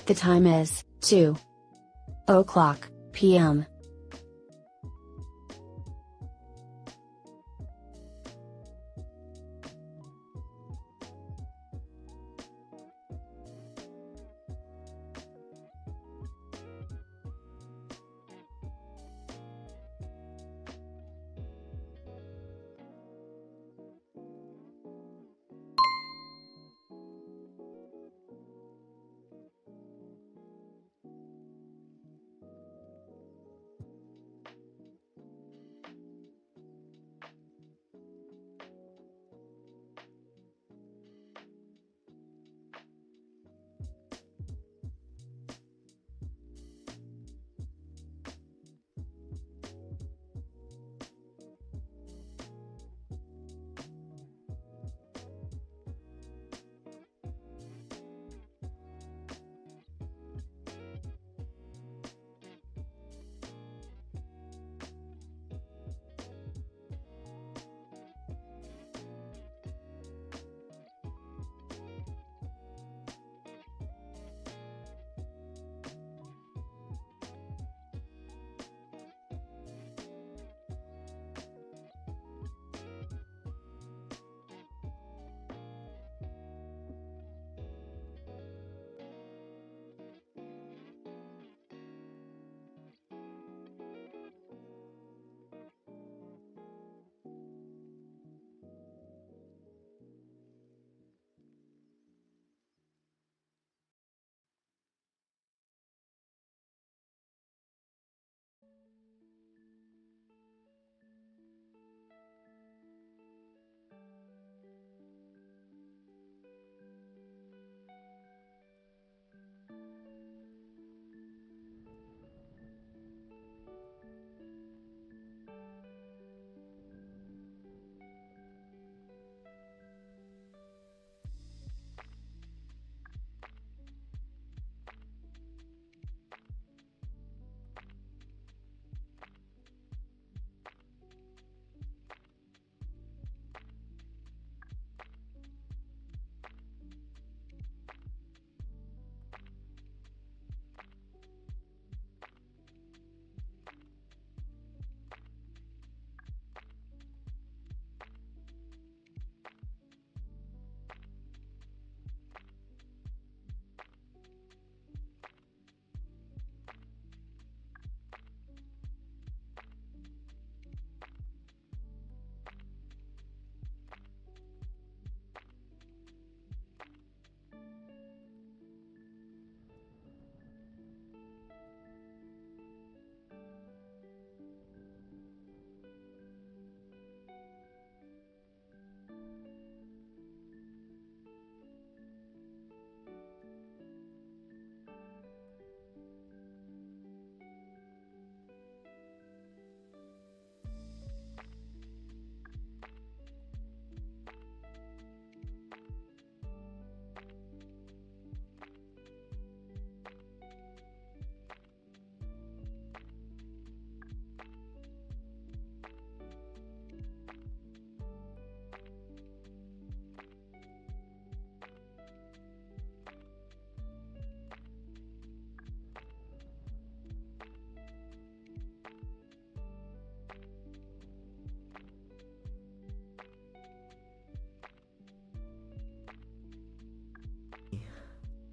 The time is 2:00 p.m.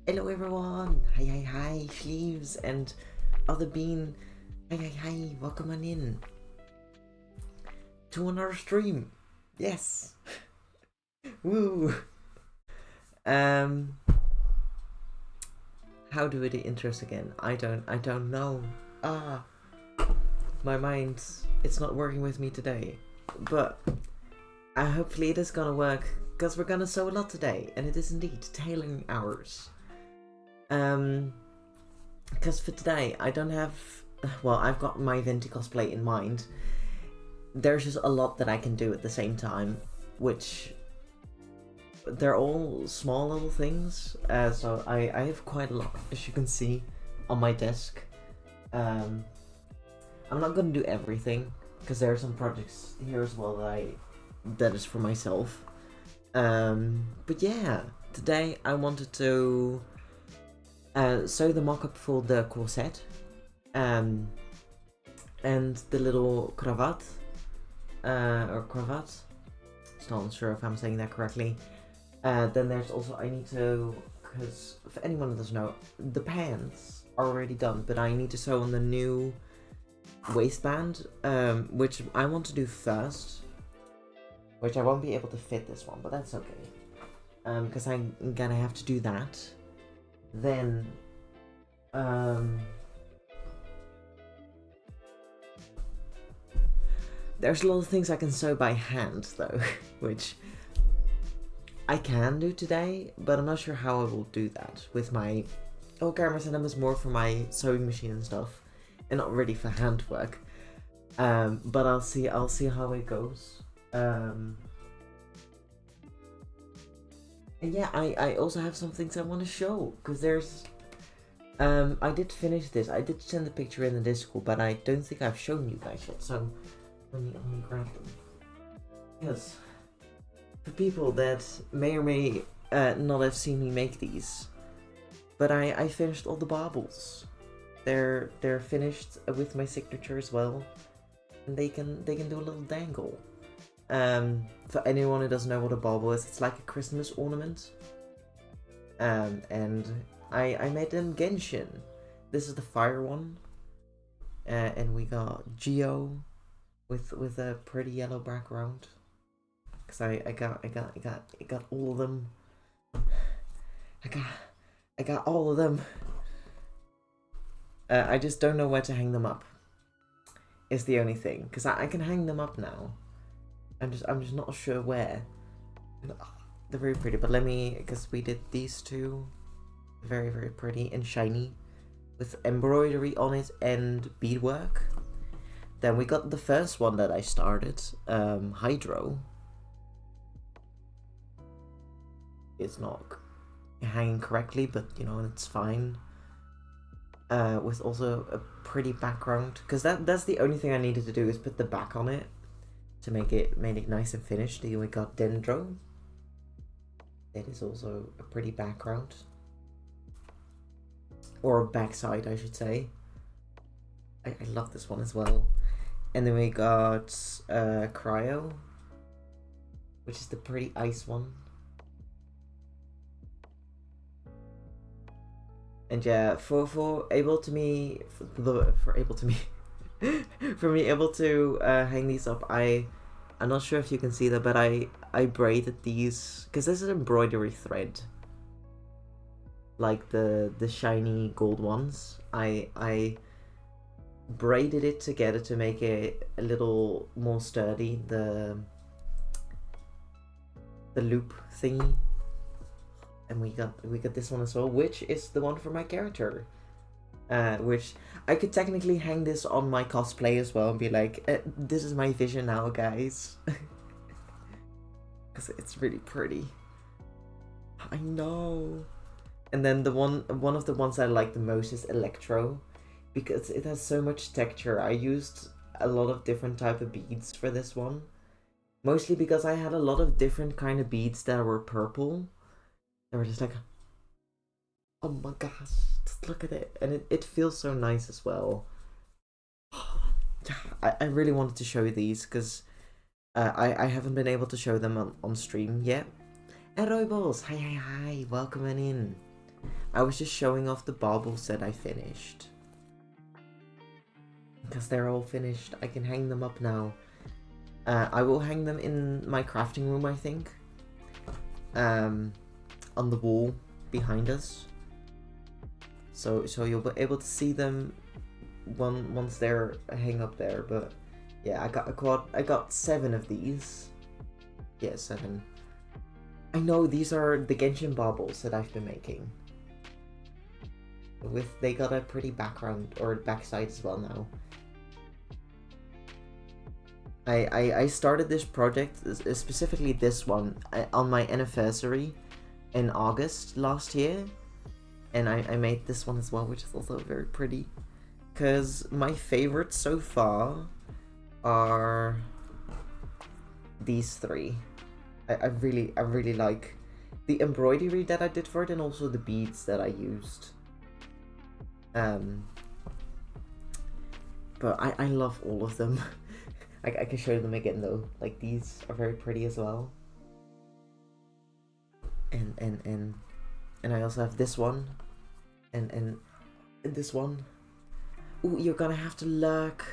Hello everyone! Hi, Sleeves and Other Bean. Hi, welcome on in to another stream. Yes! Woo! How do we do intros again? I don't know. My mind, it's not working with me today. But hopefully it is gonna work, because we're gonna sew a lot today, and it is indeed tailoring hours. Because for today I don't have, well, I've got my Venti cosplay in mind. There's just a lot that I can do at the same time, which they're all small little things, so I have quite a lot, as you can see on my desk. I'm not gonna do everything, because there are some projects here as well that is for myself. But yeah, today I wanted to So the mock-up for the corset, and the little cravat, or cravat. Still not sure if I'm saying that correctly. Then there's also, I need to, because for anyone that doesn't know, the pants are already done, but I need to sew on the new waistband, which I want to do first, which I won't be able to fit this one, but that's okay, because I'm gonna have to do that. Then, there's a lot of things I can sew by hand, though, which I can do today, but I'm not sure how I will do that with my old camera setup. Is more for my sewing machine and stuff, and not really for handwork. But I'll see how it goes. And yeah, I also have some things I want to show, because there's I did finish this. I did send the picture in the Discord, but I don't think I've shown you guys yet. So let me grab them. Yes. For people that may or may not have seen me make these, but I finished all the baubles. They're finished with my signature as well, and they can do a little dangle. For anyone who doesn't know what a bauble is, it's like a Christmas ornament. And I made them Genshin. This is the fire one, and we got Geo with a pretty yellow background. Cause I got all of them. I got all of them. I just don't know where to hang them up. Is the only thing. Cause I can hang them up now. I'm just not sure where. They're very pretty, but let me, cause we did these two. Very, very pretty and shiny, with embroidery on it and beadwork. Then we got the first one that I started, Hydro. It's not hanging correctly, but you know, it's fine. With also a pretty background, because that's the only thing I needed to do, is put the back on it to make it nice and finished. Then we got Dendro. It is also a pretty background, or backside, I should say. I love this one as well. And then we got Cryo, which is the pretty ice one. And yeah, for me able to hang these up, I'm not sure if you can see that, but I braided these, because this is embroidery thread, like the shiny gold ones. I braided it together to make it a little more sturdy, the loop thingy. And we got this one as well, which is the one for my character. Which I could technically hang this on my cosplay as well and be like, this is my vision now, guys. Because it's really pretty. I know. And then one of the ones I like the most is Electro, because it has so much texture. I used a lot of different type of beads for this one, mostly because I had a lot of different kind of beads that were purple. They were just like, oh my gosh, just look at it. And it feels so nice as well. I really wanted to show you these, because I haven't been able to show them on stream yet. And Royballs, hi, welcome in. I was just showing off the baubles that I finished, because they're all finished. I can hang them up now. I will hang them in my crafting room, I think. On the wall behind us, so you'll be able to see them once they're hang up there. But yeah, I got 7 of these. Yeah, 7. I know these are the Genshin baubles that I've been making. They got a pretty background or backside as well now. I started this project, specifically this one, on my anniversary in August last year, and I made this one as well, which is also very pretty, because my favorites so far are these 3. I really like the embroidery that I did for it, and also the beads that I used. But I love all of them. I can show them again though. Like, these are very pretty as well. And I also have this one. And this one. Ooh, you're gonna have to lurk.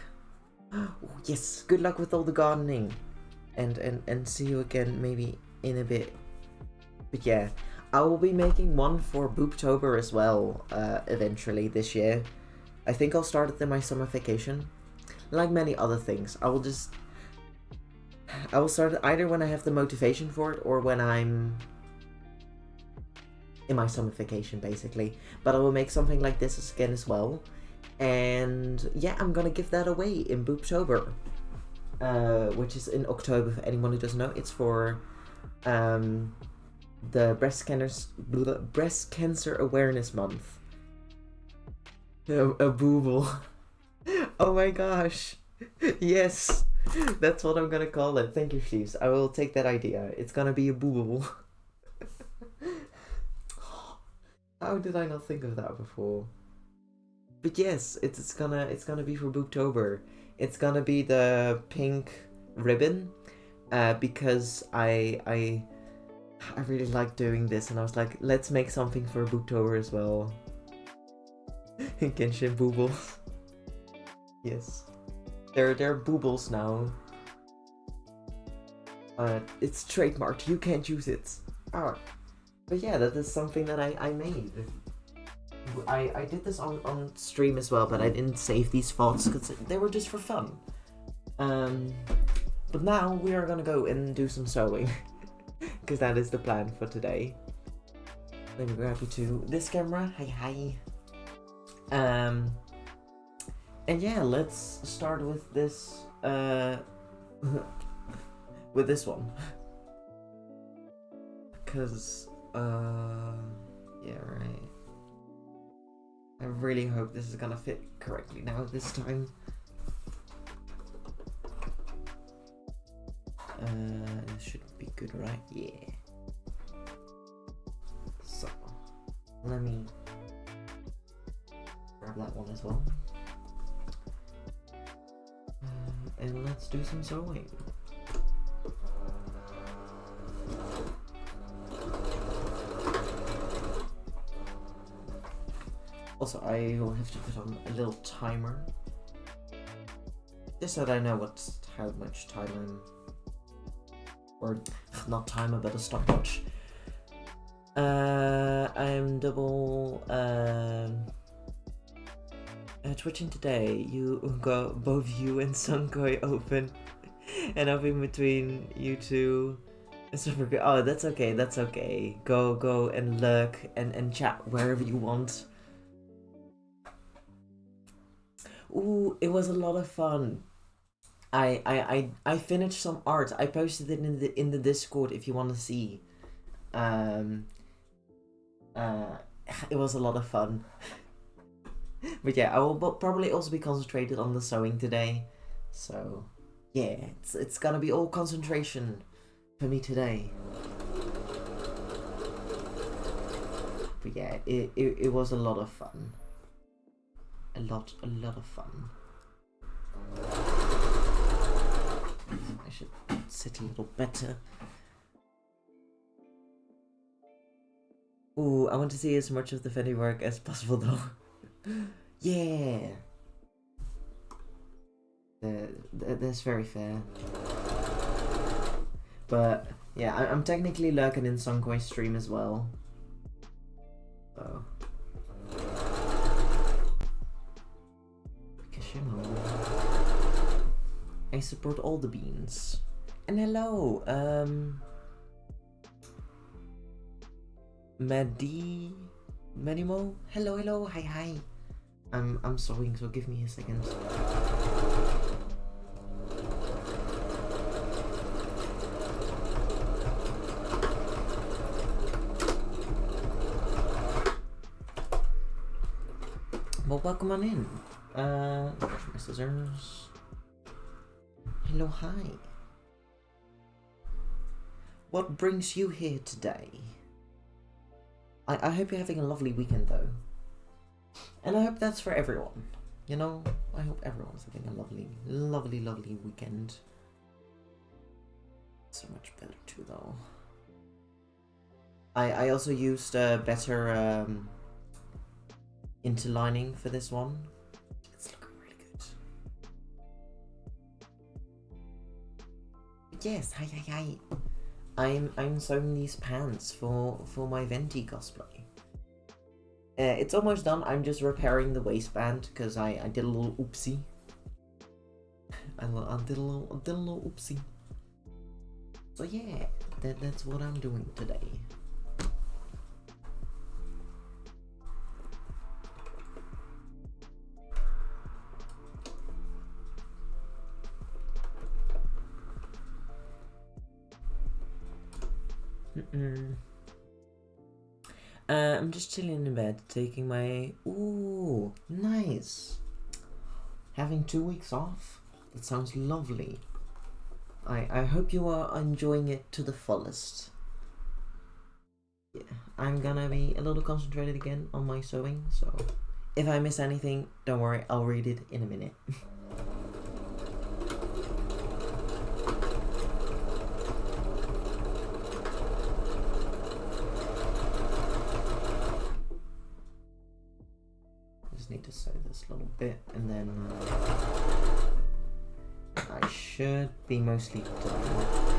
Ooh, yes, good luck with all the gardening. And see you again maybe in a bit. But yeah, I will be making one for Booptober as well, eventually this year. I think I'll start it in my summer vacation. Like many other things, I will start it either when I have the motivation for it or when I'm in my summer vacation, basically. But I will make something like this again as well. And yeah, I'm gonna give that away in Booptober, which is in October for anyone who doesn't know. It's for the breast cancer awareness month. A booble. Oh my gosh. Yes, that's what I'm gonna call it. Thank you, Steves. I will take that idea. It's gonna be a booble. How did I not think of that before? But yes, it's gonna be for Booktober. It's gonna be the pink ribbon, because I really like doing this, and I was like, let's make something for Booktober as well. Genshin boobles. Yes, they're boobles now. It's trademarked. You can't use it. Ah, but yeah, that is something that I made. I did this on stream as well, but I didn't save these thoughts because they were just for fun. But now we are gonna go and do some sewing, because that is the plan for today. Let me grab you to this camera. Hi. And yeah, let's start with this, with this one. Because, yeah, right. I really hope this is gonna fit correctly now this time. It should be good, right? Yeah. So, let me grab that one as well. And let's do some sewing. Also, I will have to put on a little timer, just so that I know how much time or not timer, but a stopwatch. I'm double twitching today. You got both you and Sunkoi open, and I'll be in between you two. Super good. Oh, that's okay. That's okay. Go and lurk and chat wherever you want. Ooh, it was a lot of fun. I finished some art. I posted it in the Discord if you want to see. It was a lot of fun. But yeah, I will probably also be concentrated on the sewing today. So yeah, it's gonna be all concentration for me today. But yeah, it was a lot of fun. A lot of fun. I should sit a little better. Ooh, I want to see as much of the Fendi work as possible though. Yeah! That's very fair. But yeah, I'm technically lurking in Sunkoi's stream as well. So. You know, I support all the beans. And hello, Medimo, hello, hi. I'm sewing, so give me a second. Well, welcome on in. There's my scissors. Hello, hi. What brings you here today? I hope you're having a lovely weekend though. And I hope that's for everyone. You know, I hope everyone's having a lovely, lovely, lovely weekend. So much better too, though. I also used a better interlining for this one. It's looking really good. But yes, hi. I'm sewing these pants for my Venti cosplay. It's almost done. I'm just repairing the waistband because I did a little oopsie. I did a little oopsie. So yeah, that's what I'm doing today. I'm just chilling in bed, taking my... Ooh, nice. Having 2 weeks off? That sounds lovely. I hope you are enjoying it to the fullest. Yeah, I'm gonna be a little concentrated again on my sewing, so... If I miss anything, don't worry, I'll read it in a minute. Need to sew this little bit and then I should be mostly done.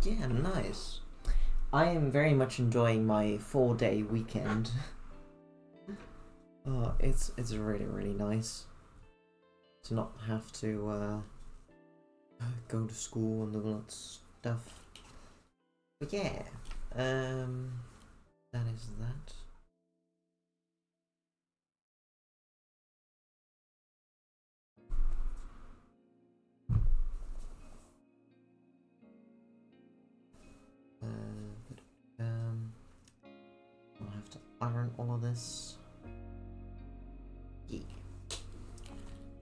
Yeah, nice. I am very much enjoying my 4-day weekend. Oh, it's really nice to not have to go to school and all that stuff. But yeah, that is that. I'll have to iron all of this. Yeah.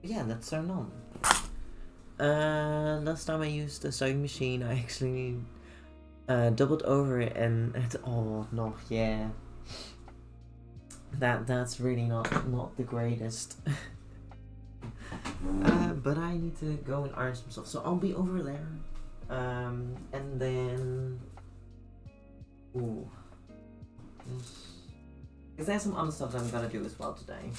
Yeah, that's sewn on. Last time I used the sewing machine, I actually doubled over it and oh no, yeah. That's really not the greatest. But I need to go and iron some stuff, so I'll be over there. And then ooh. Because there's some other stuff that I'm gonna do as well today.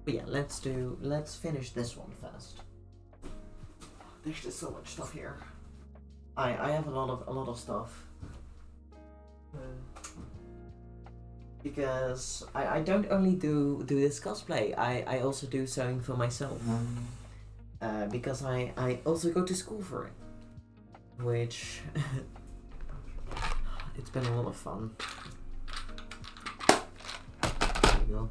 But yeah, let's finish this one first. There's just so much stuff here. I have a lot of stuff. Because I don't only do this cosplay, I also do sewing for myself. Because I also go to school for it. Which it's been a lot of fun. There you go.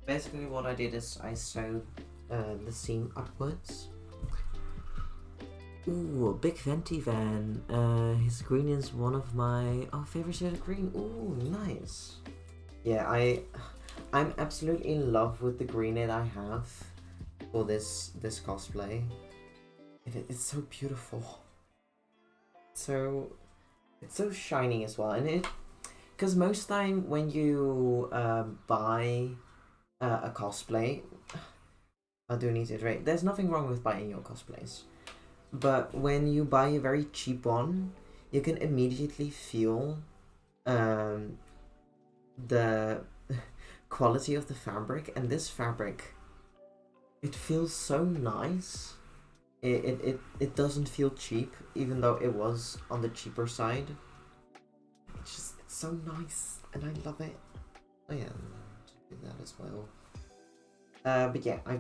Basically what I did is I sewed the seam upwards. Ooh, a big venti van. His green is one of my favorite shade of green. Ooh, nice. Yeah, I'm absolutely in love with the green that I have for this cosplay. It's so beautiful. So it's so shiny as well, and because most time when you buy a cosplay, I do need to iterate. There's nothing wrong with buying your cosplays, but when you buy a very cheap one, you can immediately feel the quality of the fabric, and this fabric, it feels so nice. It doesn't feel cheap, even though it was on the cheaper side. It's so nice, and I love it. I am do that as well. But yeah, I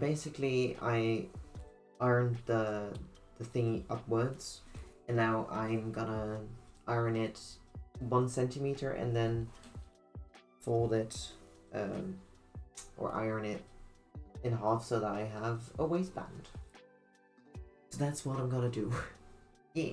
ironed the thingy upwards, and now I'm gonna iron it 1 centimeter and then fold it, or iron it in half so that I have a waistband. So that's what I'm gonna do. Yeah.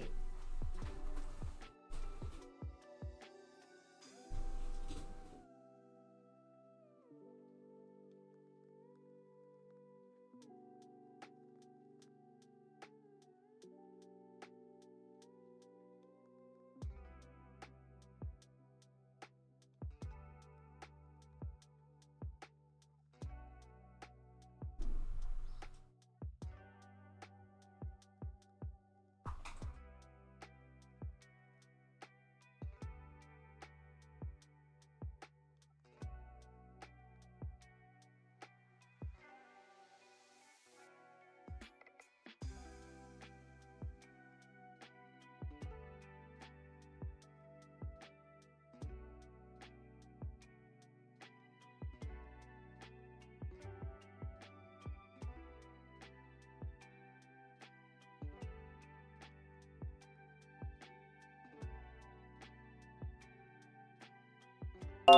Oh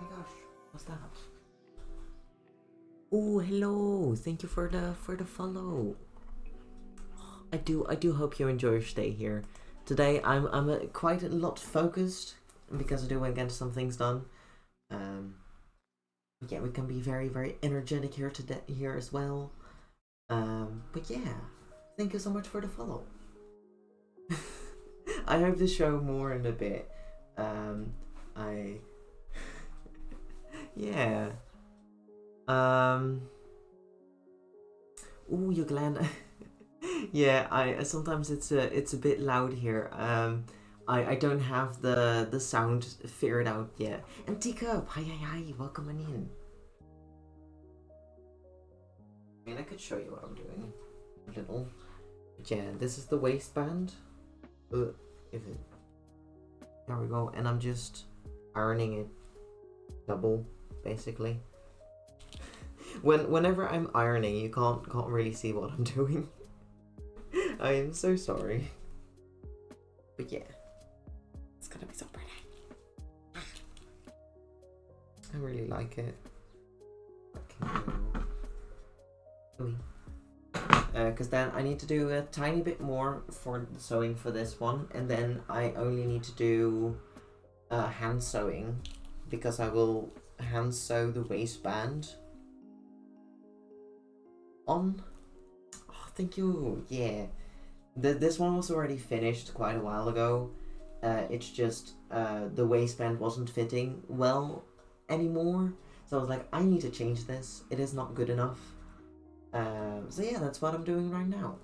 my gosh, what's that? Oh, hello! Thank you for the follow. I do hope you enjoy your stay here. Today I'm quite a lot focused because I do want to get some things done. Yeah, we can be very energetic here today as well. But yeah, thank you so much for the follow. I hope to show more in a bit. I yeah. Ooh, you Glenn. Yeah, I sometimes it's a bit loud here. I don't have the sound figured out yet. And Teacup, hi, welcome on in. I mean, I could show you what I'm doing a little. But yeah, this is the waistband. If it, there we go, and I'm just ironing it double, basically. Whenever I'm ironing, you can't really see what I'm doing. I am so sorry. But yeah, it's gonna be so pretty. I really like it. Because then I need to do a tiny bit more for the sewing for this one, and then I only need to do hand sewing, because I will hand sew the waistband on. Oh, thank you. Yeah, this one was already finished quite a while ago. It's just the waistband wasn't fitting well anymore, so I was like, I need to change this. It is not good enough. So yeah, that's what I'm doing right now.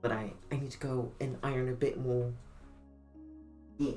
But I need to go and iron a bit more. Yeah.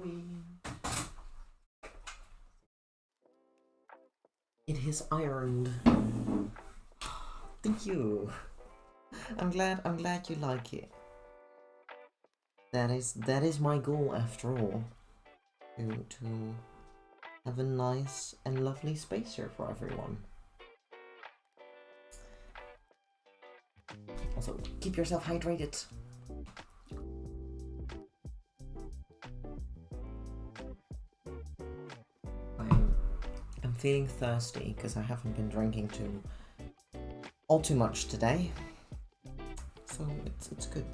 Halloween. It is ironed. Thank you. I'm glad you like it. That is my goal after all. To have a nice and lovely space here for everyone. Also, keep yourself hydrated. I'm feeling thirsty because I haven't been drinking all too much today. So it's good.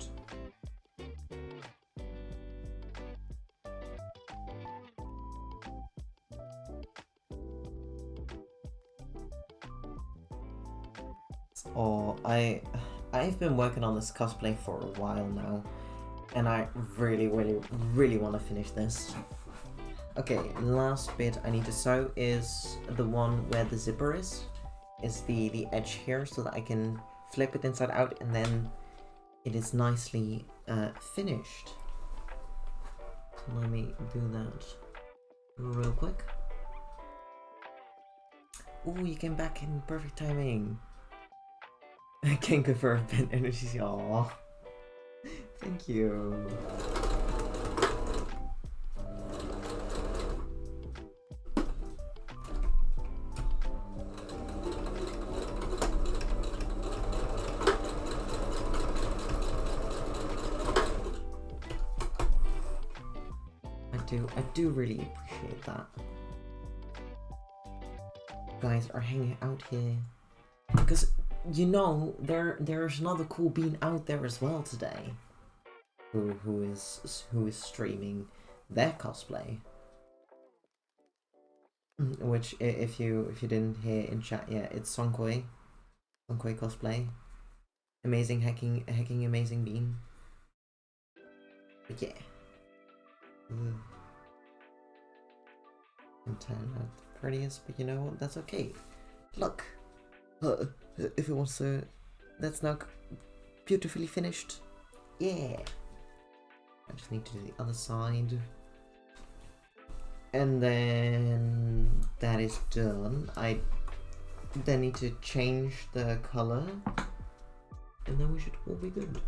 Oh, I've been working on this cosplay for a while now, and I really want to finish this. Okay, last bit I need to sew is the one where the zipper is the edge here, so that I can flip it inside out, and then it is nicely finished. So let me do that real quick. Ooh, you came back in perfect timing. I can confirm Ben Energy's. Aww. Thank you. I do really appreciate that. You guys are hanging out here because you know there's another cool bean out there as well today who is streaming their cosplay, which if you didn't hear in chat yet, it's Sonkoi cosplay, amazing hacking amazing bean. But yeah, and turn out the prettiest, but you know what, that's okay. Look, if it wants to, that's now beautifully finished. Yeah, I just need to do the other side, and then that is done. I then need to change the color, and then we should all be good.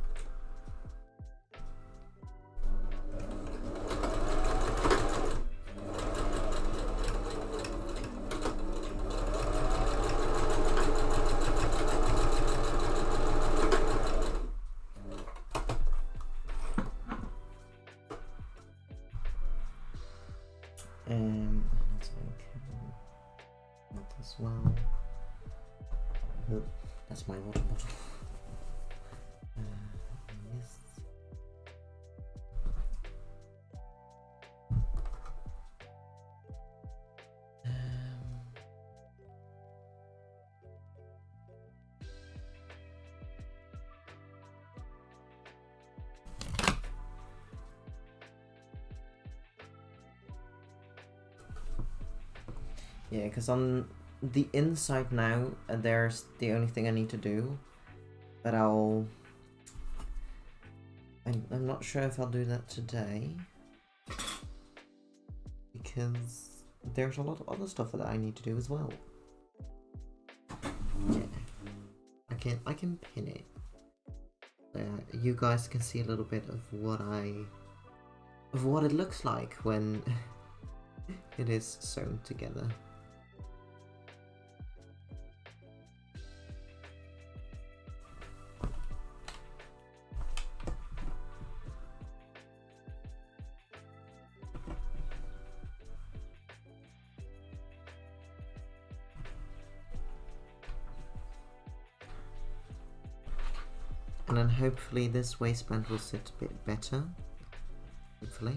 As well. Oh, that's my water bottle. Yes. Yeah, because on the inside now, there's the only thing I need to do, but I'm not sure if I'll do that today, because there's a lot of other stuff that I need to do as well. Yeah, I can pin it. You guys can see a little bit of what it looks like when it is sewn together. And then hopefully this waistband will sit a bit better. Hopefully.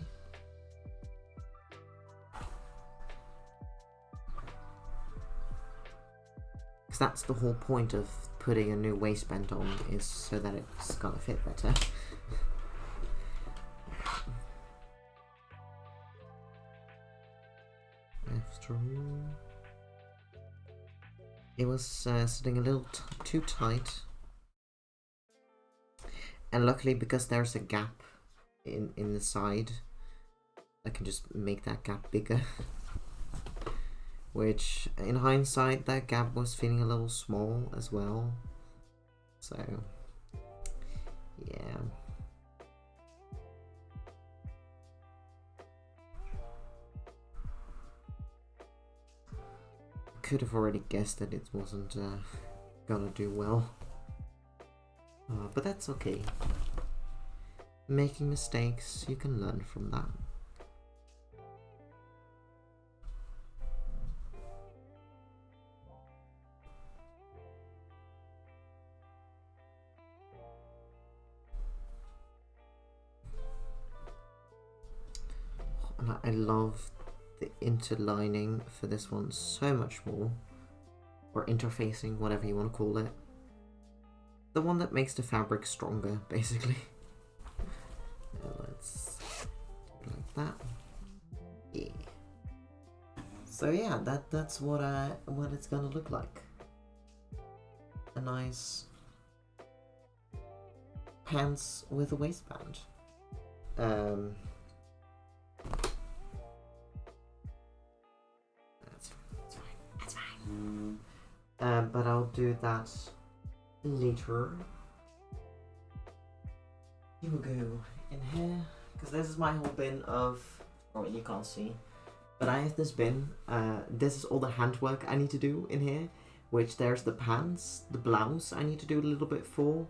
Because that's the whole point of putting a new waistband on, is so that it's gonna fit better. After all, it was sitting a little too tight. And luckily, because there's a gap in the side, I can just make that gap bigger. Which, in hindsight, that gap was feeling a little small as well. So, yeah. Could have already guessed that it wasn't gonna do well. But that's okay. Making mistakes, you can learn from that. And I love the interlining for this one so much more. Or interfacing, whatever you want to call it. The one that makes the fabric stronger, basically. Let's do it like that. Yeah. So yeah, that's what it's gonna look like. A nice pants with a waistband. That's fine. But I'll do that later. You will go in here, because this is my whole bin of, oh, you can't see, but I have this bin. This is all the handwork I need to do in here, which there's the pants, the blouse I need to do a little bit for,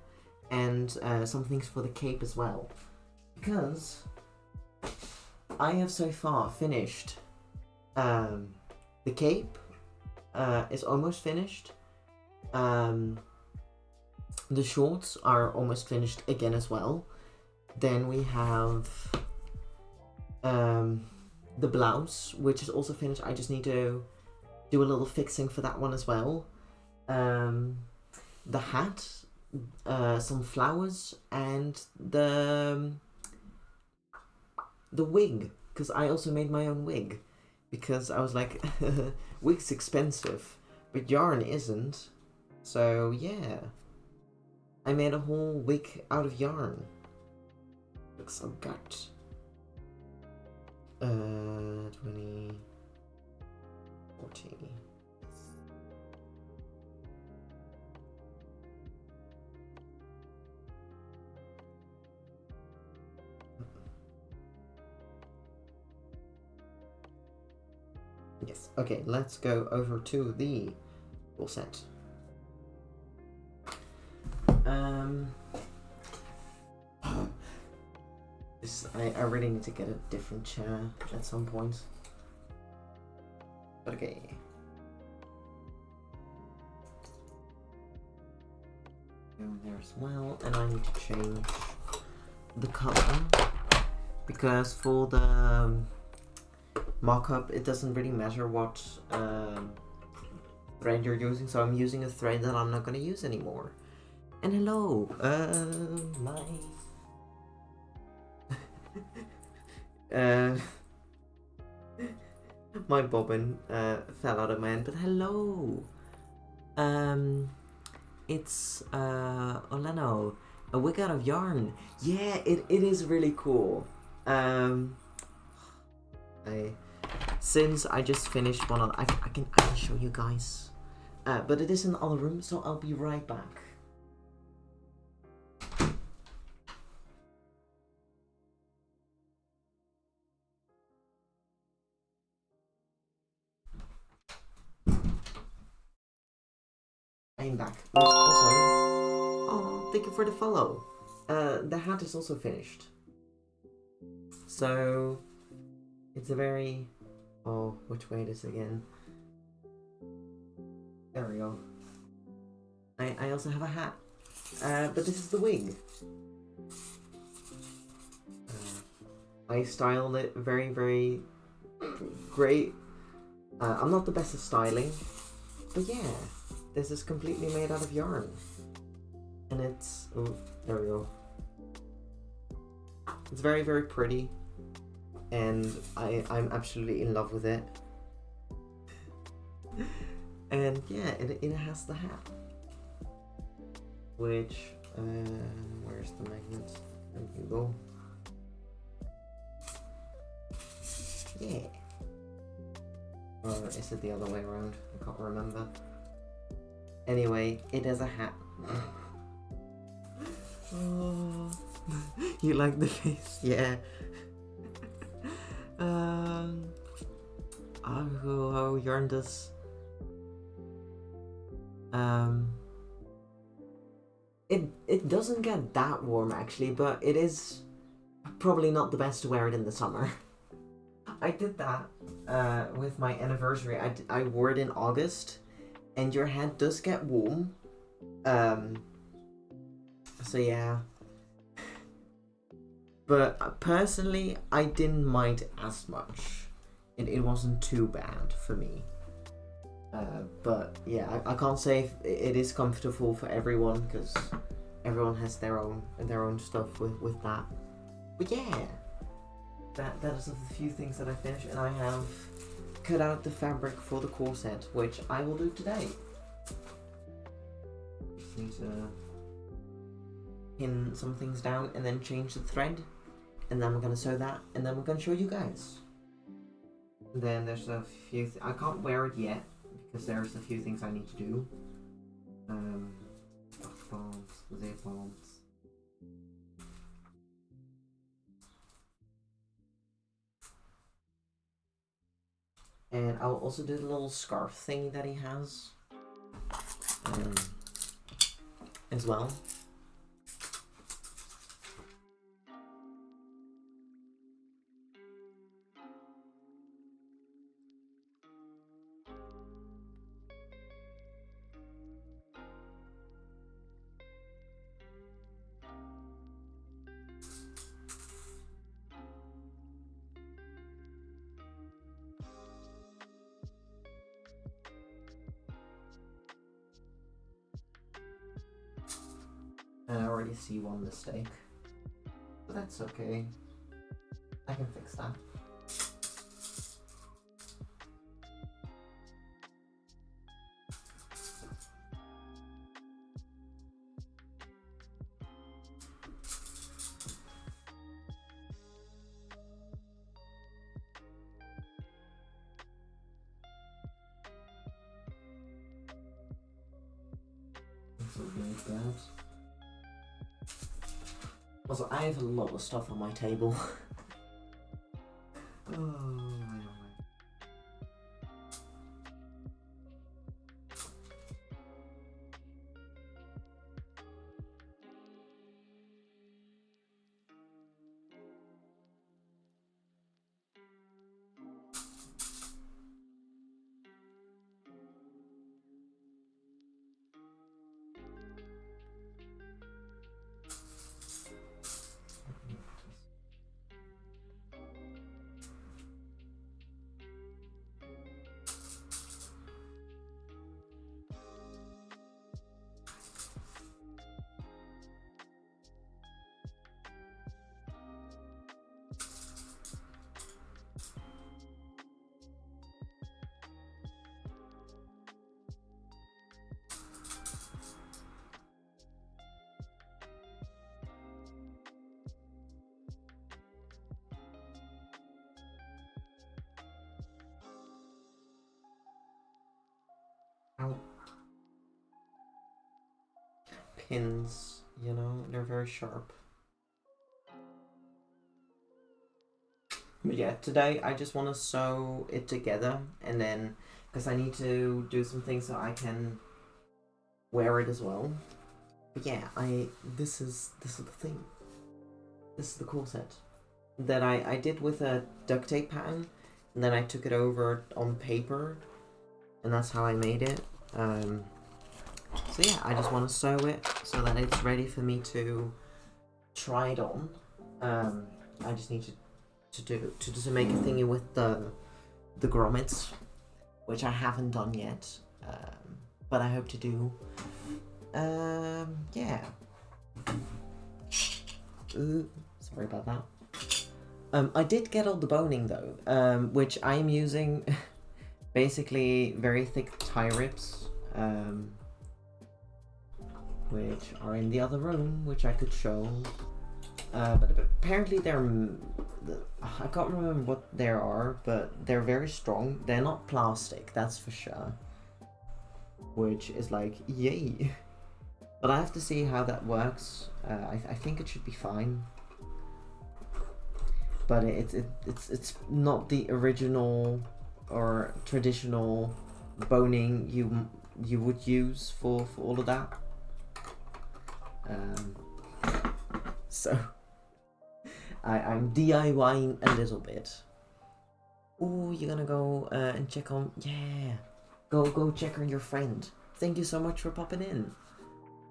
and some things for the cape as well. Because I have so far finished the cape is almost finished. The shorts are almost finished again as well. Then we have the blouse, which is also finished. I just need to do a little fixing for that one as well. The hat, some flowers, and the wig, because I also made my own wig, because I was like, wig's expensive, but yarn isn't. So yeah, I made a whole wig out of yarn. Looks so good. 20, 40. Yes. Okay, let's go over to the corset. I really need to get a different chair at some point. But okay. Go there as well, and I need to change the color, because for the mock-up it doesn't really matter what thread you're using, so I'm using a thread that I'm not going to use anymore. And hello, my bobbin fell out of my hand, but hello. It's Oleno, a wig out of yarn. Yeah, it is really cool. Since I just finished one of, I can show you guys, but it is in the other room, so I'll be right back. I'm back. Also, oh, thank you for the follow. The hat is also finished. So, it's a very, oh, which way it is again? There we go. I also have a hat. But this is the wig. I styled it very, very great. I'm not the best at styling, but yeah. This is completely made out of yarn. And it's, oh, there we go. It's very, very pretty. And I'm absolutely in love with it. And yeah, it has the hat. Which, where's the magnet? There you go. Yeah. Or is it the other way around? I can't remember. Anyway, it is a hat. Oh, you like the face? Yeah. How yarn does. It doesn't get that warm actually, but it is probably not the best to wear it in the summer. I did that with my anniversary. I wore it in August, and your head does get warm. So yeah. But personally, I didn't mind as much. It wasn't too bad for me. But yeah, I can't say if it is comfortable for everyone, because everyone has their own stuff with that. But yeah, that is a few things that I finished, and I have cut out the fabric for the corset, which I will do today. Just need to pin some things down and then change the thread, and then we're gonna sew that, and then we're gonna show you guys. And then there's a few. I can't wear it yet because there's a few things I need to do. Bombs, zip bombs. And I'll also do the little scarf thing that he has as well. And I already see one mistake, but that's okay. I can fix that. That's not really bad. Also, I have a lot of stuff on my table. Oh my. Ow. Pins, you know, they're very sharp. But yeah, today I just want to sew it together, and then, because I need to do some things so I can wear it as well. But yeah, this is the thing. This is the corset that I did with a duct tape pattern, and then I took it over on paper, and that's how I made it. So yeah, I just want to sew it so that it's ready for me to try it on. I just need to make a thingy with the grommets, which I haven't done yet, but I hope to do. Yeah. Sorry about that. I did get all the boning though, which I am using basically very thick tie rips, which are in the other room, which I could show. But apparently I can't remember what they are, but they're very strong. They're not plastic, that's for sure. Which is like, yay. But I have to see how that works. I think it should be fine. But it's not the original or traditional boning you would use for all of that. So I'm DIYing a little bit. Ooh, you're gonna go and check on, yeah. Go check on your friend. Thank you so much for popping in.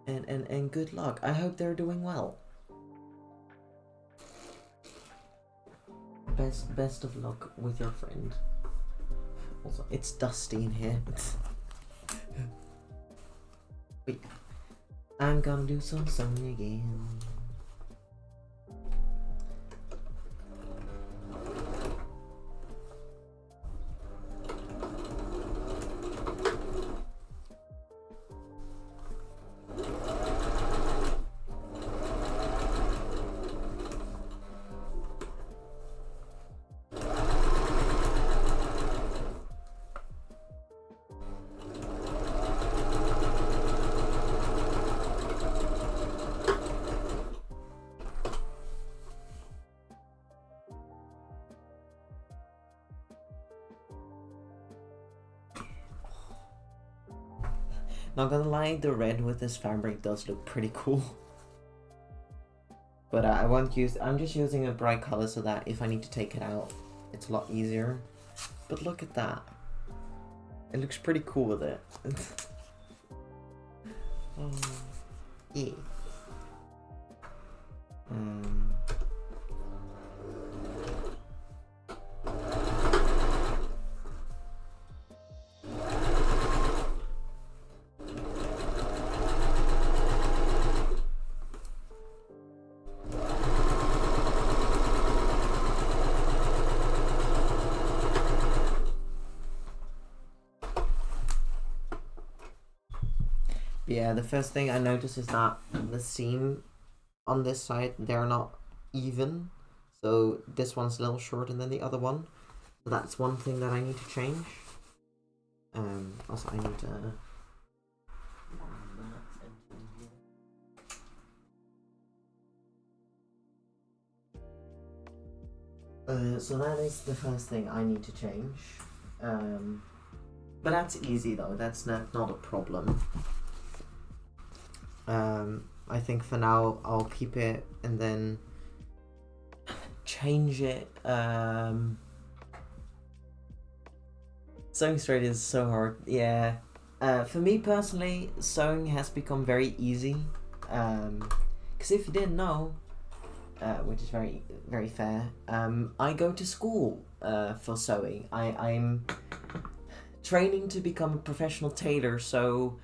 And good luck. I hope they're doing well. Best of luck with your friend. Also, it's dusty in here. Wait. I'm gonna do some sewing again. Not gonna lie, the red with this fabric does look pretty cool. But I won't use, I'm just using a bright color so that if I need to take it out, it's a lot easier. But look at that. It looks pretty cool with it. Oh, yeah. Yeah, the first thing I noticed is that the seam on this side, they're not even. So this one's a little shorter than the other one. So that's one thing that I need to change. Also I need to... so that is the first thing I need to change. But that's easy though, that's not a problem. I think for now I'll keep it and then change it. Sewing straight is so hard, yeah. For me personally, sewing has become very easy. Because if you didn't know, which is very, very fair, I go to school for sewing. I'm training to become a professional tailor, so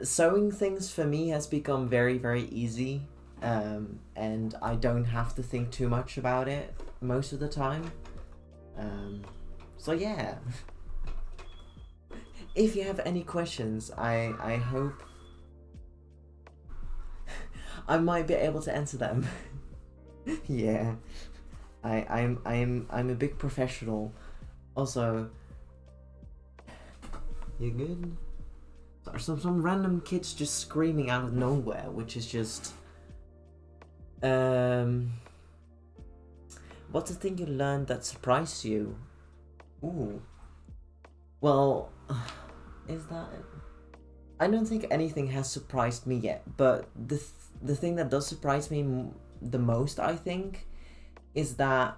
sewing things for me has become very, very easy, and I don't have to think too much about it most of the time. So yeah. If you have any questions, I hope I might be able to answer them. Yeah, I'm a big professional. Also, you good? Some random kids just screaming out of nowhere, which is just what's the thing you learned that surprised you? Ooh. Well, is that it? I don't think anything has surprised me yet, but the thing that does surprise me the most, I think, is that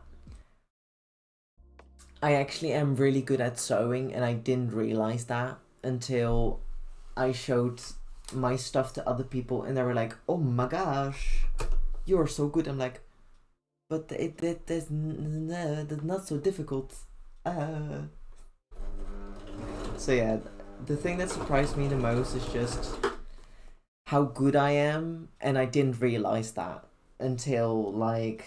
I actually am really good at sewing, and I didn't realize that until I showed my stuff to other people, and they were like, "Oh my gosh, you're so good." I'm like, "But that's not so difficult." So yeah, the thing that surprised me the most is just how good I am, and I didn't realize that until like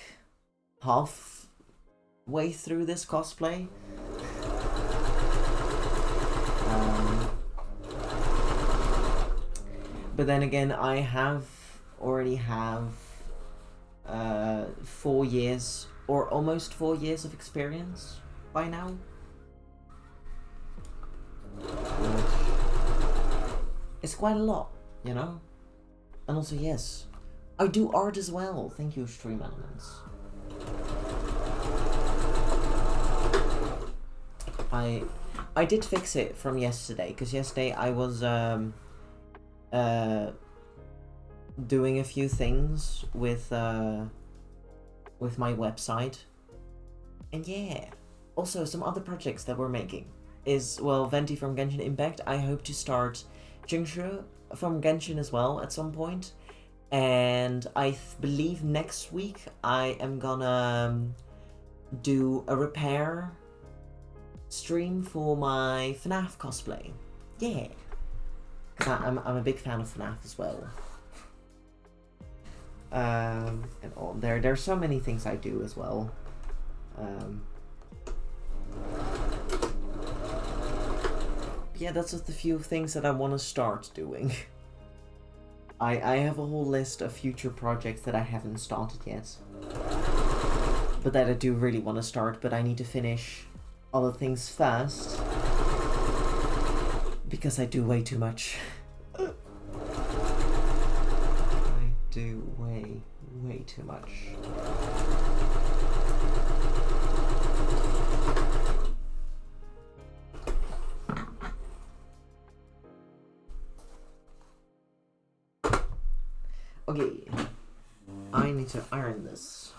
halfway through this cosplay. But then again, I already have 4 years or almost 4 years of experience by now. It's quite a lot, you know? And also, yes, I do art as well. Thank you, Stream Elements. I did fix it from yesterday, because yesterday I was doing a few things with my website, and yeah, also some other projects that we're making is, well, Venti from Genshin Impact. I hope to start Jingshu from Genshin as well at some point, and I believe next week I am gonna do a repair stream for my FNAF cosplay. Yeah, because I'm a big fan of FNAF as well. And all there's so many things I do as well. Yeah, that's just a few things that I want to start doing. I have a whole list of future projects that I haven't started yet, but that I do really want to start, but I need to finish other things first, because I do way too much. I do way too much. Okay, I need to iron this.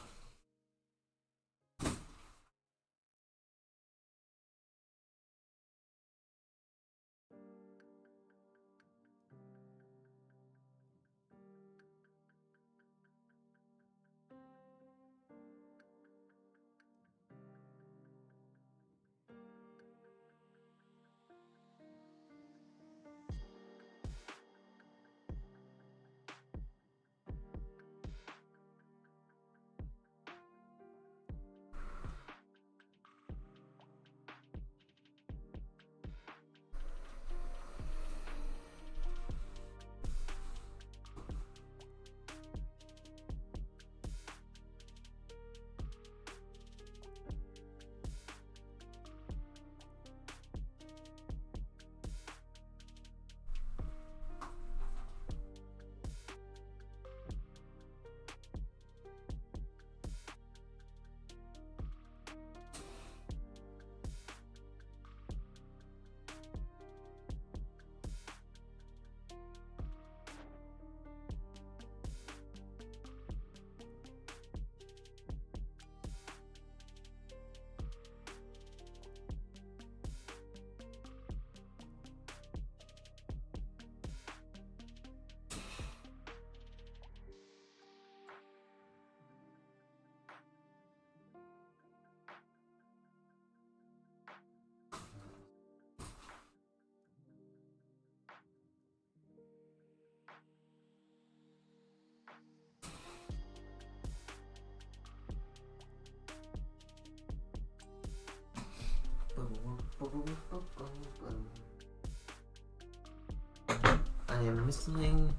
I am missing.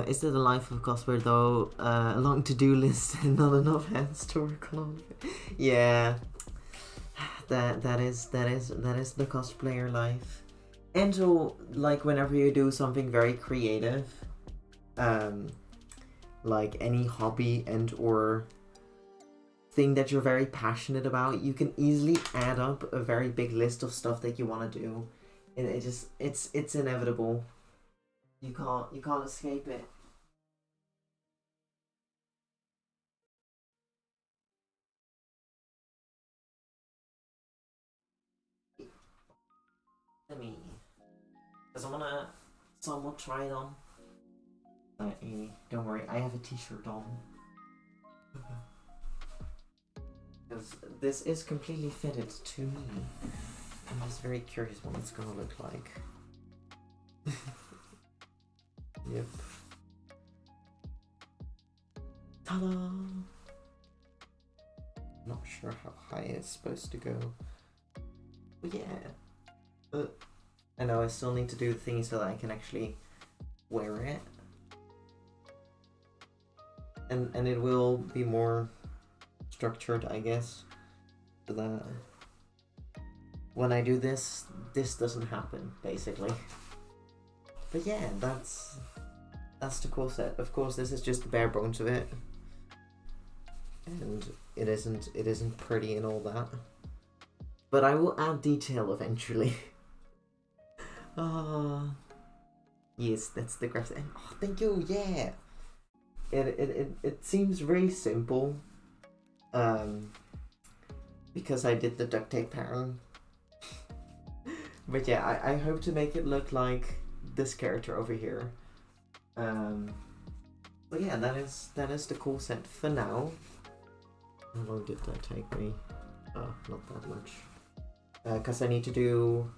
Is it the life of a cosplayer though? A long to-do list and not enough hands to work on. Yeah, that is the cosplayer life. And so, like, whenever you do something very creative, like any hobby and or thing that you're very passionate about, you can easily add up a very big list of stuff that you want to do, and it's inevitable. You can't escape it. Let me, because I wanna somewhat try it on. Don't worry, I have a t-shirt on. Because this is completely fitted to me. I'm just very curious what it's gonna look like. Yep. Ta-da! Not sure how high it's supposed to go. But yeah. I know I still need to do the thingy so that I can actually wear it. and it will be more structured, I guess, so that when I do this doesn't happen, basically. But yeah, that's the corset. Of course, this is just the bare bones of it, and it isn't pretty and all that. But I will add detail eventually. Ah, yes, that's the graphic. And oh, thank you. Yeah, it seems very simple, because I did the duct tape pattern. But yeah, I hope to make it look like this character over here. But yeah, that is the corset for now. How long did that take me? Oh, not that much. Because I need to do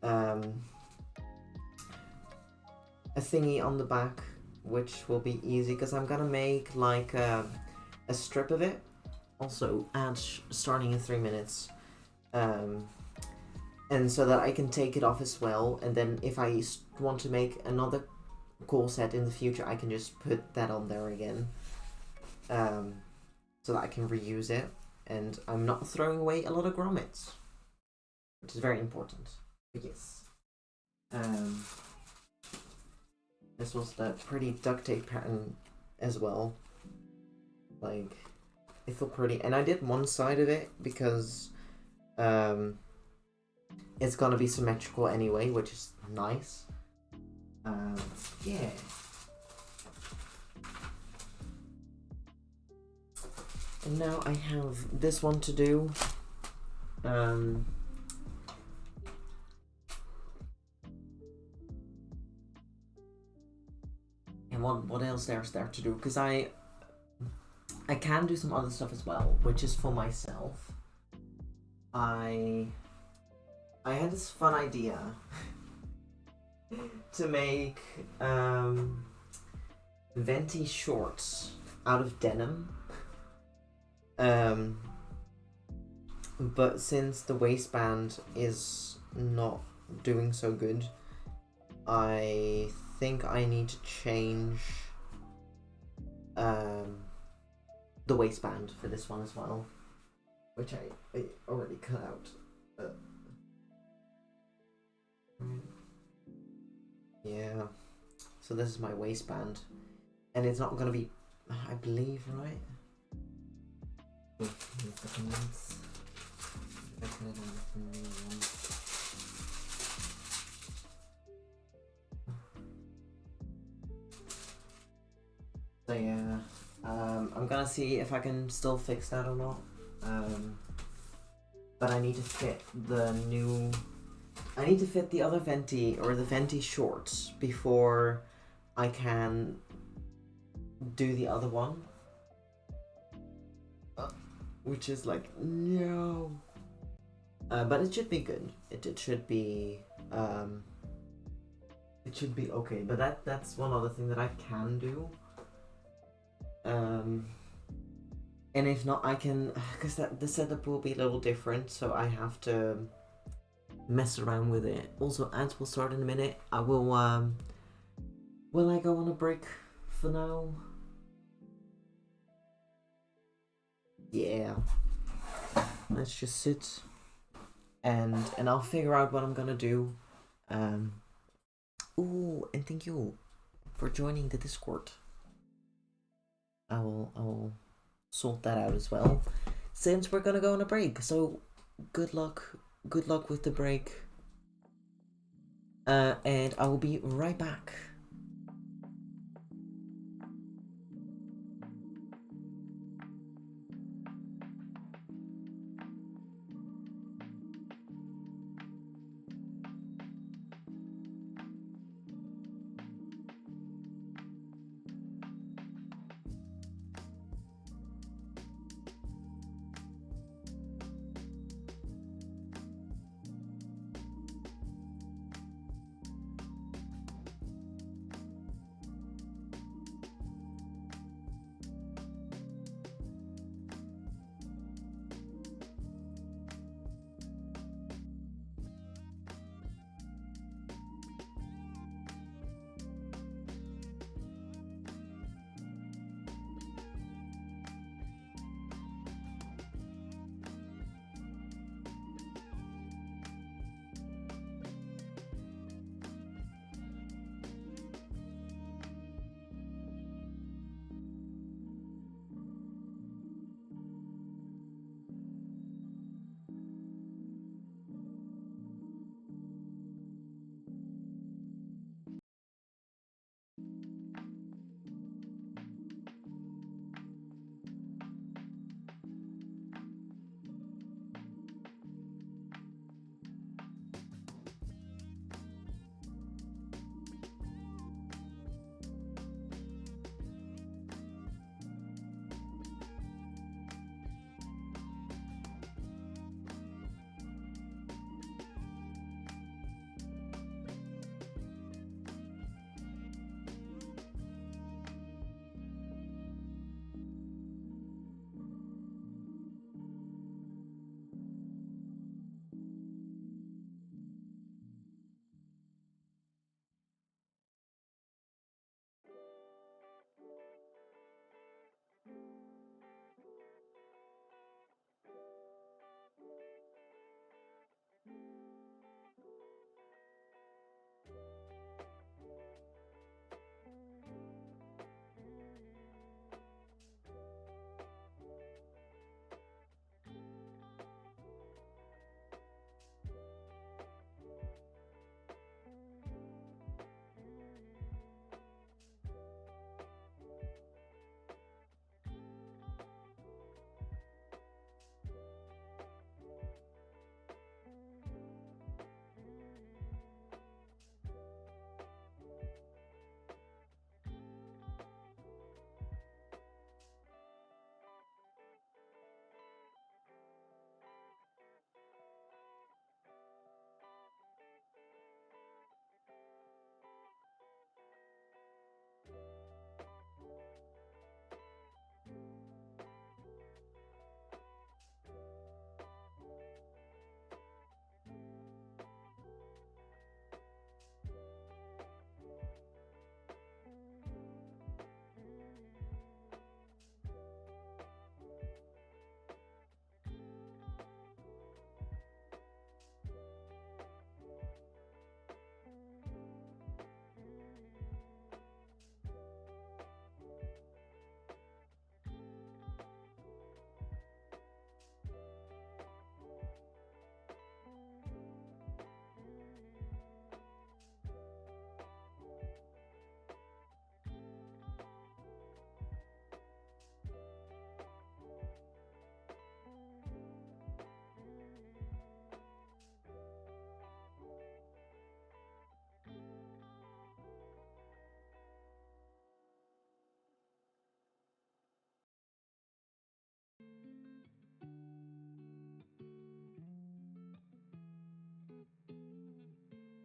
a thingy on the back, which will be easy because I'm gonna make like a strip of it. Also, starting in 3 minutes. And so that I can take it off as well, and then if I want to make another corset in the future, I can just put that on there again, so that I can reuse it, and I'm not throwing away a lot of grommets, which is very important. But yes, this was the pretty duct tape pattern as well. Like, it felt pretty, and I did one side of it because it's gonna be symmetrical anyway, which is nice. Yeah. And now I have this one to do. And what else there's there to do? Because I can do some other stuff as well, which is for myself. I had this fun idea to make venti shorts out of denim. But since the waistband is not doing so good, I think I need to change the waistband for this one as well, which I already cut out. Yeah, so this is my waistband, and it's not gonna be, I believe, right? So yeah, I'm gonna see if I can still fix that or not. But I need to fit the new. I need to fit the other venti or the venti shorts before I can do the other one. Which is like, no. But it should be good. It should be okay. But that's one other thing that I can do. And if not, I can, because the setup will be a little different, so I have to mess around with it. Also, ads will start in a minute. I will I go on a break for now? Yeah. Let's just sit and I'll figure out what I'm gonna do. Ooh, and thank you for joining the Discord. I will sort that out as well, since we're gonna go on a break. So good luck with the break, and I will be right back.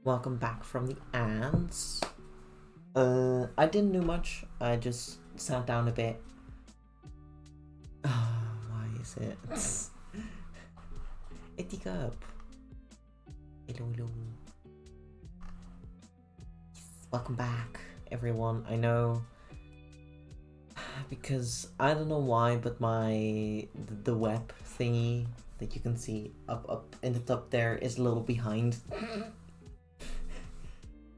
Welcome back from the ads. I didn't do much. I just sat down a bit. Why is it? Etik up. Hello, hello. Welcome back, everyone. I know, because I don't know why, but the web thingy that you can see up in the top there is a little behind.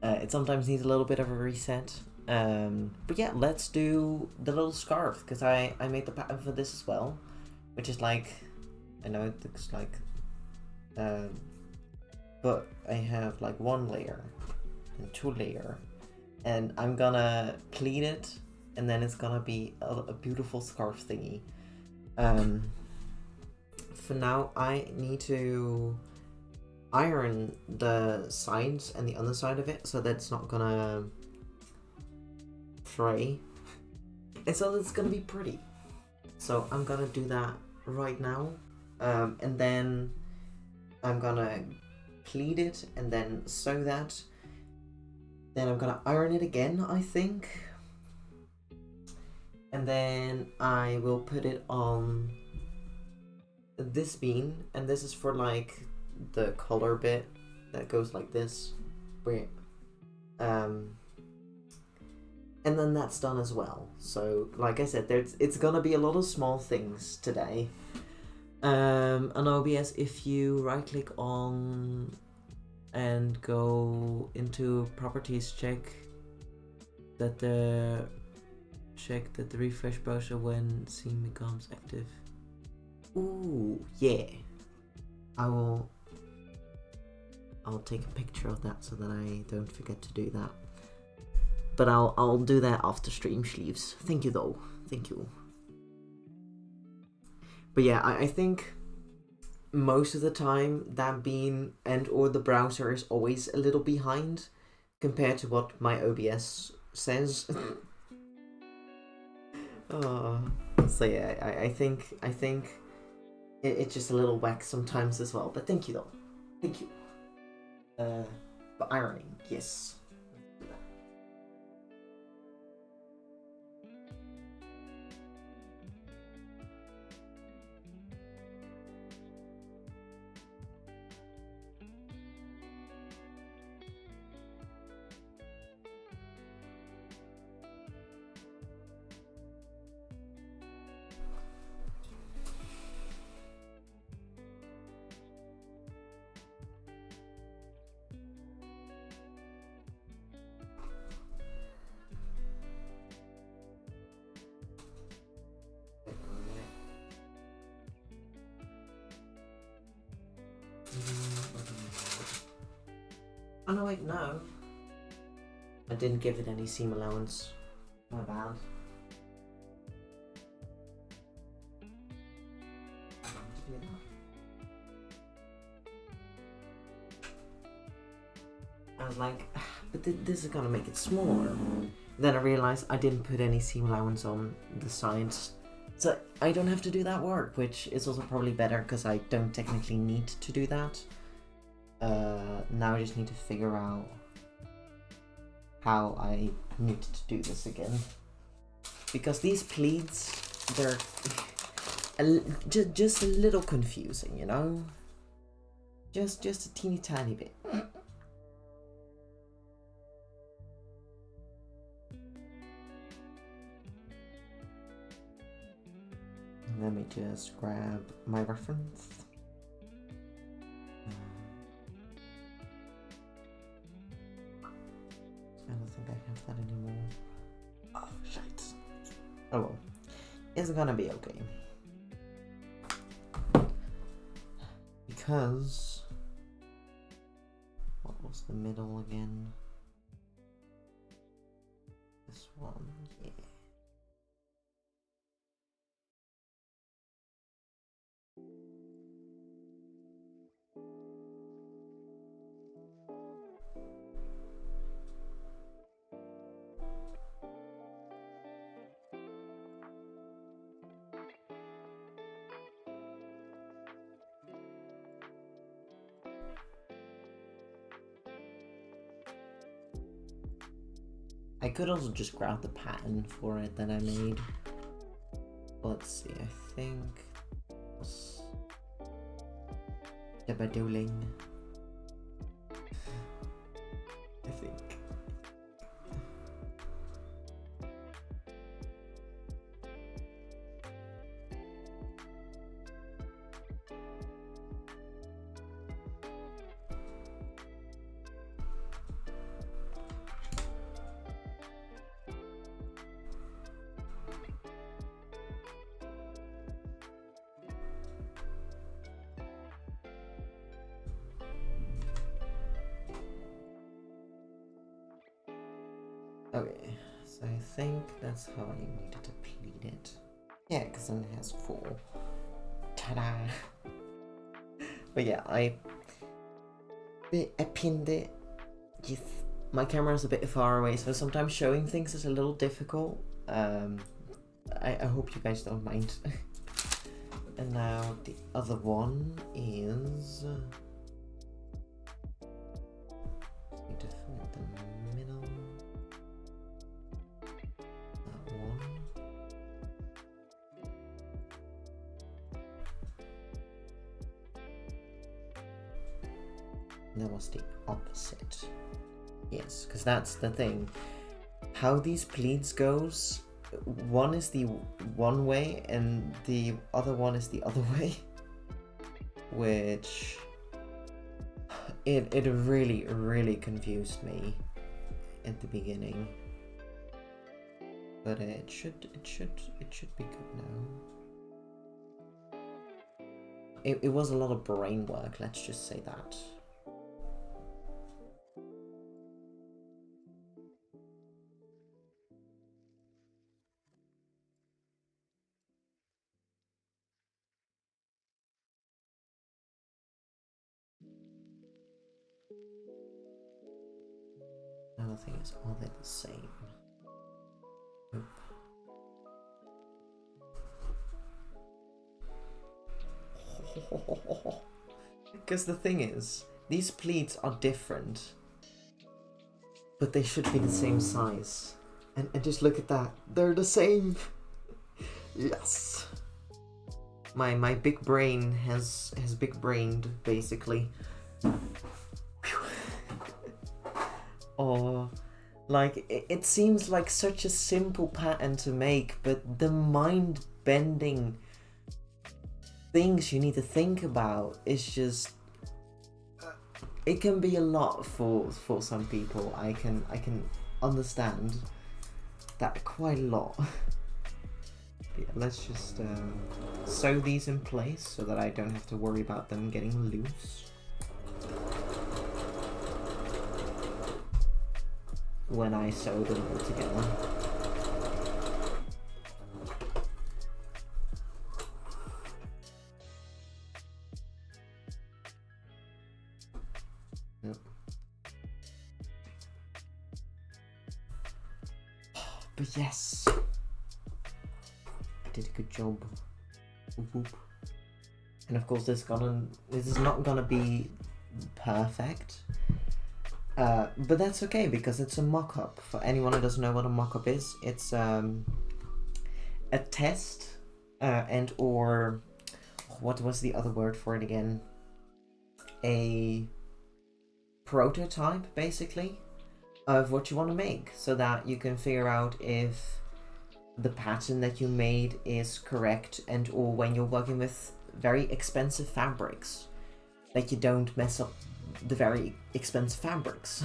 It sometimes needs a little bit of a reset. But yeah, let's do the little scarf, because I made the pattern for this as well, which is like, I know it looks like, but I have like 1 layer and 2 layer, and I'm gonna pleat it, and then it's gonna be a beautiful scarf thingy. For now, I need to iron the sides and the underside of it so that it's not gonna fray, and so it's gonna be pretty. So I'm gonna do that right now, and then I'm gonna pleat it and then sew that. Then I'm gonna iron it again, I think, and then I will put it on this bean, and this is for like the collar bit that goes like this. Wait, and then that's done as well. So like I said, it's gonna be a lot of small things today. On OBS, if you right click on and go into properties, check that the refresh browser when scene becomes active. Ooh, yeah. I'll take a picture of that so that I don't forget to do that. But I'll do that after stream, sleeves. Thank you though. Thank you. But yeah, I think most of the time that bean and or the browser is always a little behind compared to what my OBS says. So yeah, I think it's just a little whack sometimes as well. But thank you though. Thank you. But ironing, yes. Oh no, wait, no. I didn't give it any seam allowance. My bad. I was like, but this is gonna make it smaller. Then I realized I didn't put any seam allowance on the sides. So I don't have to do that work, which is also probably better because I don't technically need to do that. Now I just need to figure out how I need to do this again. Because these pleats, they're just a little confusing, you know? Just a teeny tiny bit. Let me just grab my reference. I don't think I have that anymore. Oh, shite. Oh well. It's gonna be okay. Because... what was the middle again? This one, yeah. I could also just grab the pattern for it that I made. Let's see, I think it was Debadoling. I think. Okay, so I think that's how I needed to pleat it. Yeah, because then it has 4. Ta-da! But yeah, I pinned it. Yes. My camera's a bit far away, so sometimes showing things is a little difficult. I hope you guys don't mind. And now the other one is... need to fill it the middle. That one. And that was the opposite. Yes, because that's the thing. How these pleats goes, one is the one way and the other one is the other way. Which it really confused me at the beginning. But it should be good now. It was a lot of brain work, let's just say that. Another thing is, are they the same? Nope. Because the thing is, these pleats are different, but they should be the same size. And just look at that, they're the same. Yes. My big brain has big brained basically. Or like it seems like such a simple pattern to make, but the mind-bending things you need to think about is just it can be a lot for some people. I can understand that quite a lot. Yeah, let's just sew these in place so that I don't have to worry about them getting loose. When I sew them all together. Yep. But yes, I did a good job. Whoop whoop. And of course, this is not gonna be perfect. But that's okay because it's a mock-up. For anyone who doesn't know what a mock-up is, it's a test and or what was the other word for it again? A prototype, basically, of what you want to make, so that you can figure out if the pattern that you made is correct, and or when you're working with very expensive fabrics, that you don't mess up the very expensive fabrics.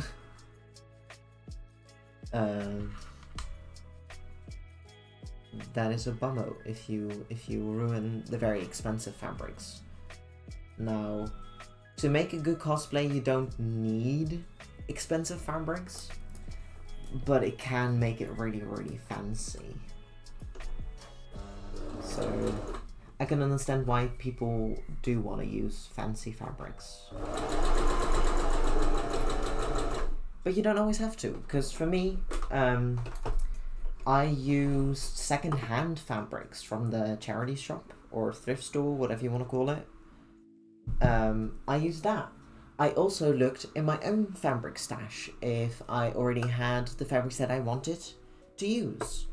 That is a bummer if you ruin the very expensive fabrics. Now, to make a good cosplay, you don't need expensive fabrics, but it can make it really fancy. So I can understand why people do want to use fancy fabrics. But you don't always have to, because for me, I used second-hand fabrics from the charity shop, or thrift store, whatever you want to call it. I used that. I also looked in my own fabric stash if I already had the fabrics that I wanted to use.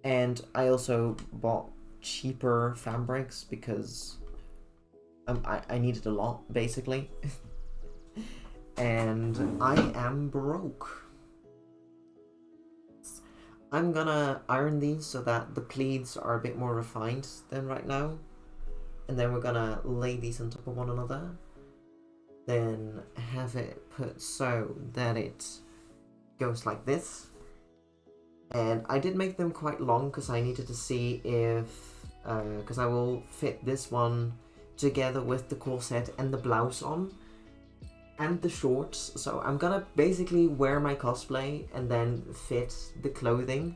And I also bought cheaper fabrics because I needed a lot, basically. And I am broke. I'm gonna iron these so that the pleats are a bit more refined than right now. And then we're gonna lay these on top of one another. Then have it put so that it goes like this. And I did make them quite long because I needed to see if, because I will fit this one together with the corset and the blouse on, and the shorts. So I'm gonna basically wear my cosplay and then fit the clothing,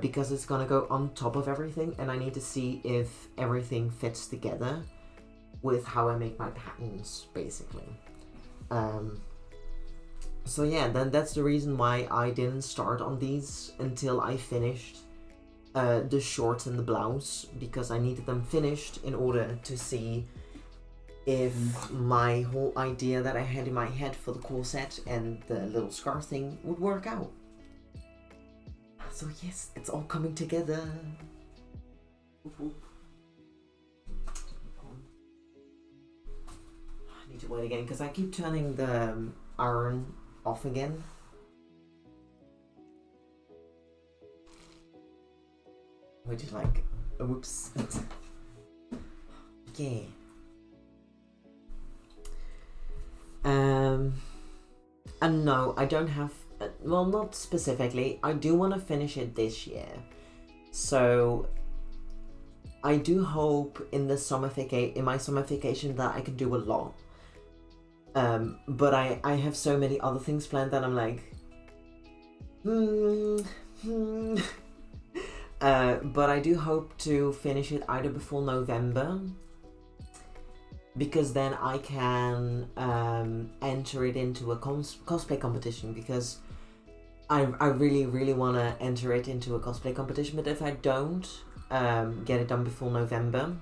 because it's gonna go on top of everything, and I need to see if everything fits together with how I make my patterns, basically. So yeah, then that's the reason why I didn't start on these until I finished the shorts and the blouse, because I needed them finished in order to see if my whole idea that I had in my head for the corset and the little scarf thing would work out. So yes, it's all coming together. I need to wait again because I keep turning the iron off again. Which is like, oops. Yeah. And no, I don't have, well, not specifically. I do want to finish it this year. So I do hope in the in my summer vacation that I can do a lot. But I have so many other things planned that I'm like, but I do hope to finish it either before November, because then I can enter it into a cosplay competition, because I really want to enter it into a cosplay competition. But if I don't get it done before November,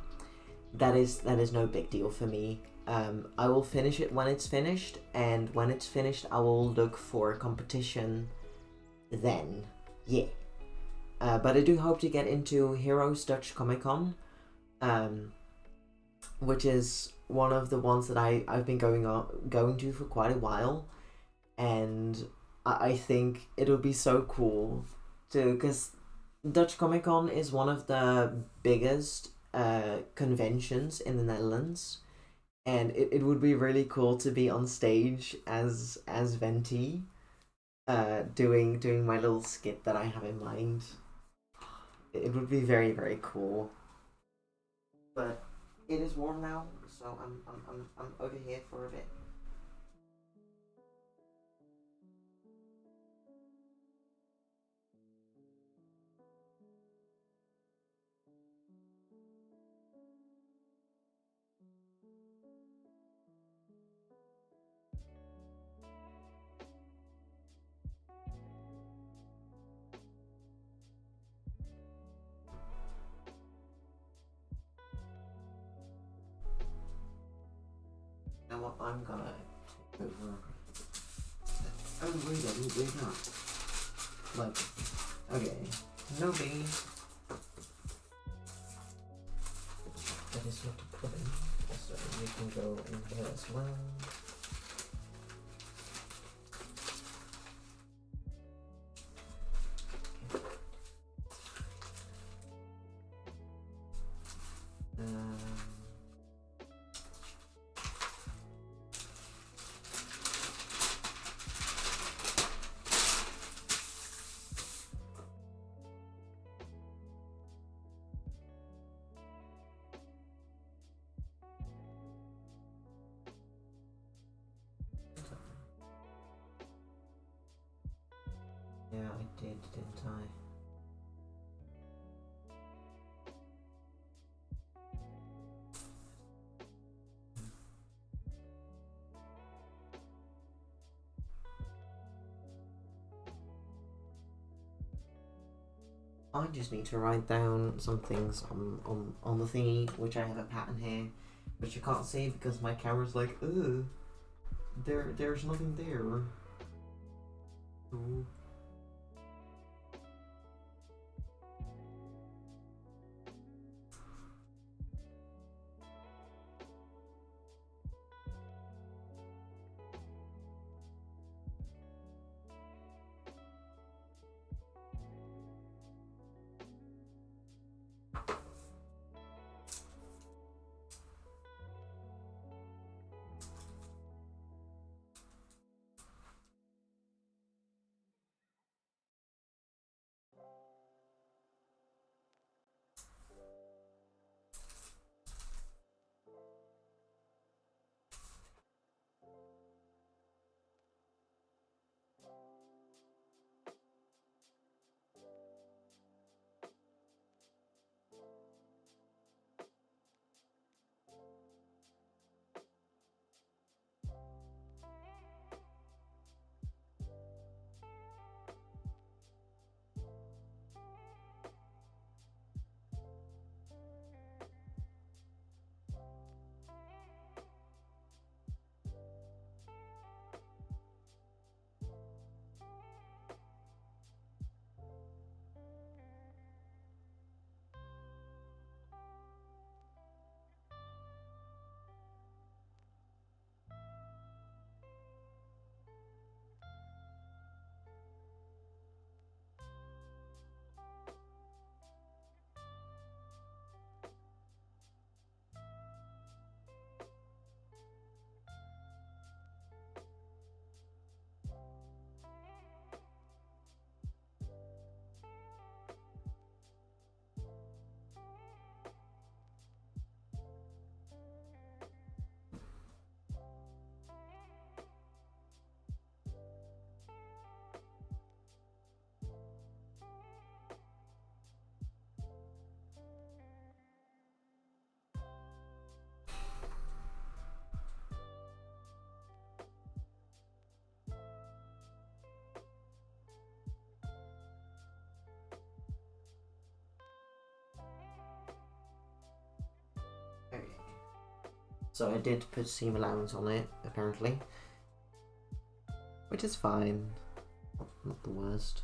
that is no big deal for me. I will finish it when it's finished, and when it's finished I will look for a competition then. Yeah. But I do hope to get into Heroes Dutch Comic Con, which is one of the ones that I've been going to for quite a while, and I think it'll be so cool to, because Dutch Comic Con is one of the biggest conventions in the Netherlands, and it would be really cool to be on stage as Venti, doing my little skit that I have in mind. It would be very, very cool. But it is warm now, so I'm over here for a bit. Now what I'm gonna take over. Oh wait, I didn't wake up. Like, okay, no biggie. That is what to put in. So you can go in here as well. Yeah, I did, didn't I? I just need to write down some things on the thingy, which I have a pattern here, which you can't see because my camera's like, ugh. There's nothing there. Ooh. Okay. So I did put seam allowance on it, apparently, which is fine, not the worst.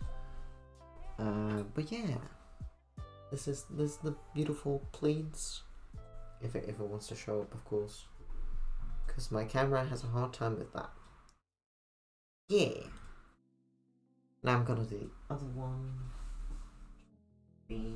But yeah, this is the beautiful pleats, if it wants to show up, of course, because my camera has a hard time with that. Yeah. Now I'm gonna do the other one. Be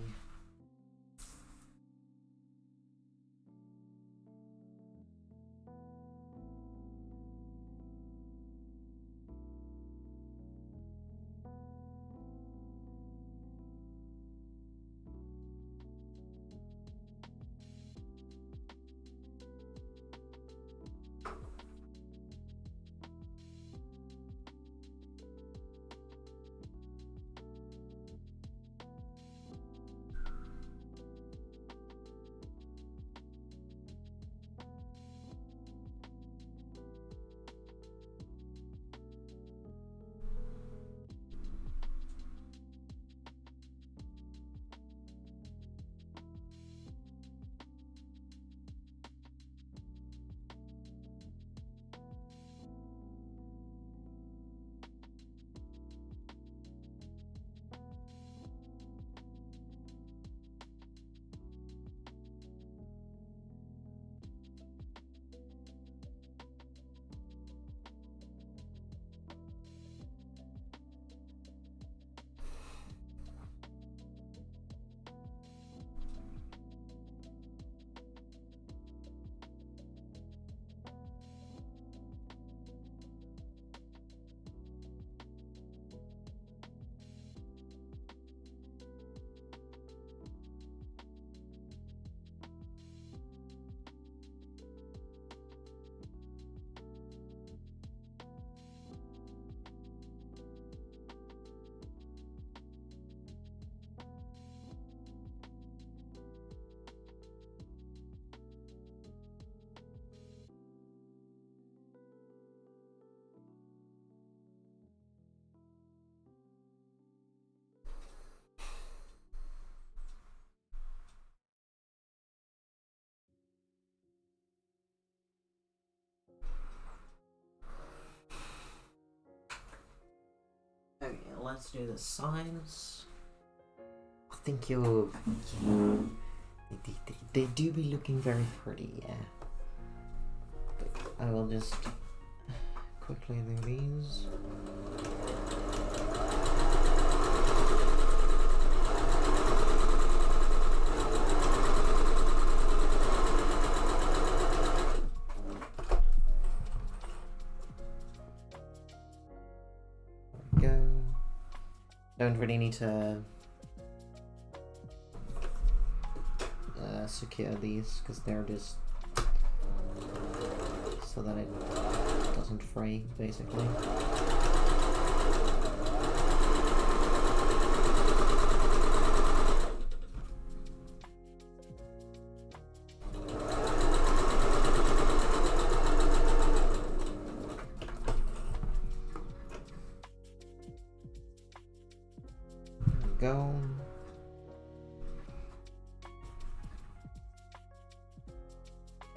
let's do the sides. I think they do be looking very pretty, yeah. But I will just quickly do these. There we go. Don't really need to secure these because they're just so that it doesn't fray, basically. There we go.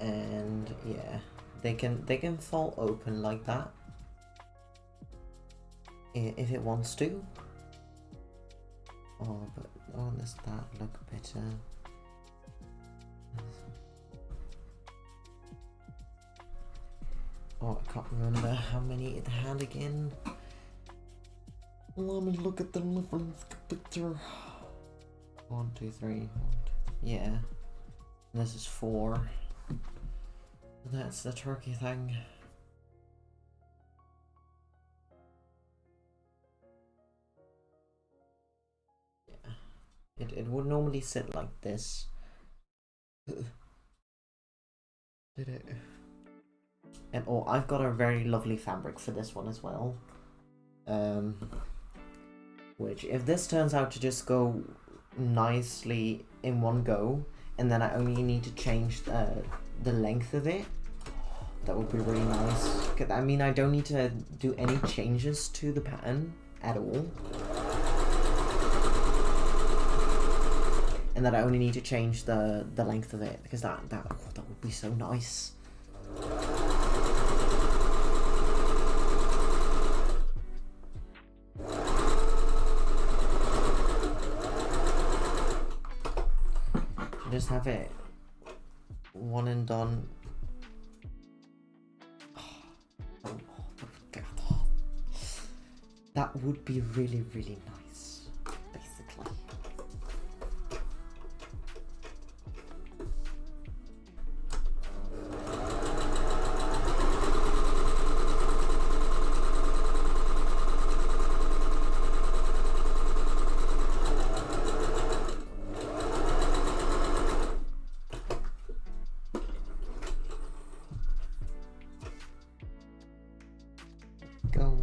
And yeah, they can fall open like that if it wants to. Oh, but oh, does that look better? Oh, I can't remember how many it had again. Let me look at the picture. 1, 2, 3. Yeah, this is 4. That's the turkey thing. Yeah. It would normally sit like this. Did it? And oh, I've got a very lovely fabric for this one as well. Which if this turns out to just go nicely in one go, and then I only need to change the length of it, that would be really nice. I mean, I don't need to do any changes to the pattern at all. And that I only need to change the length of it, because that would be so nice. Just have it one and done. That would be really, really nice, basically. Go.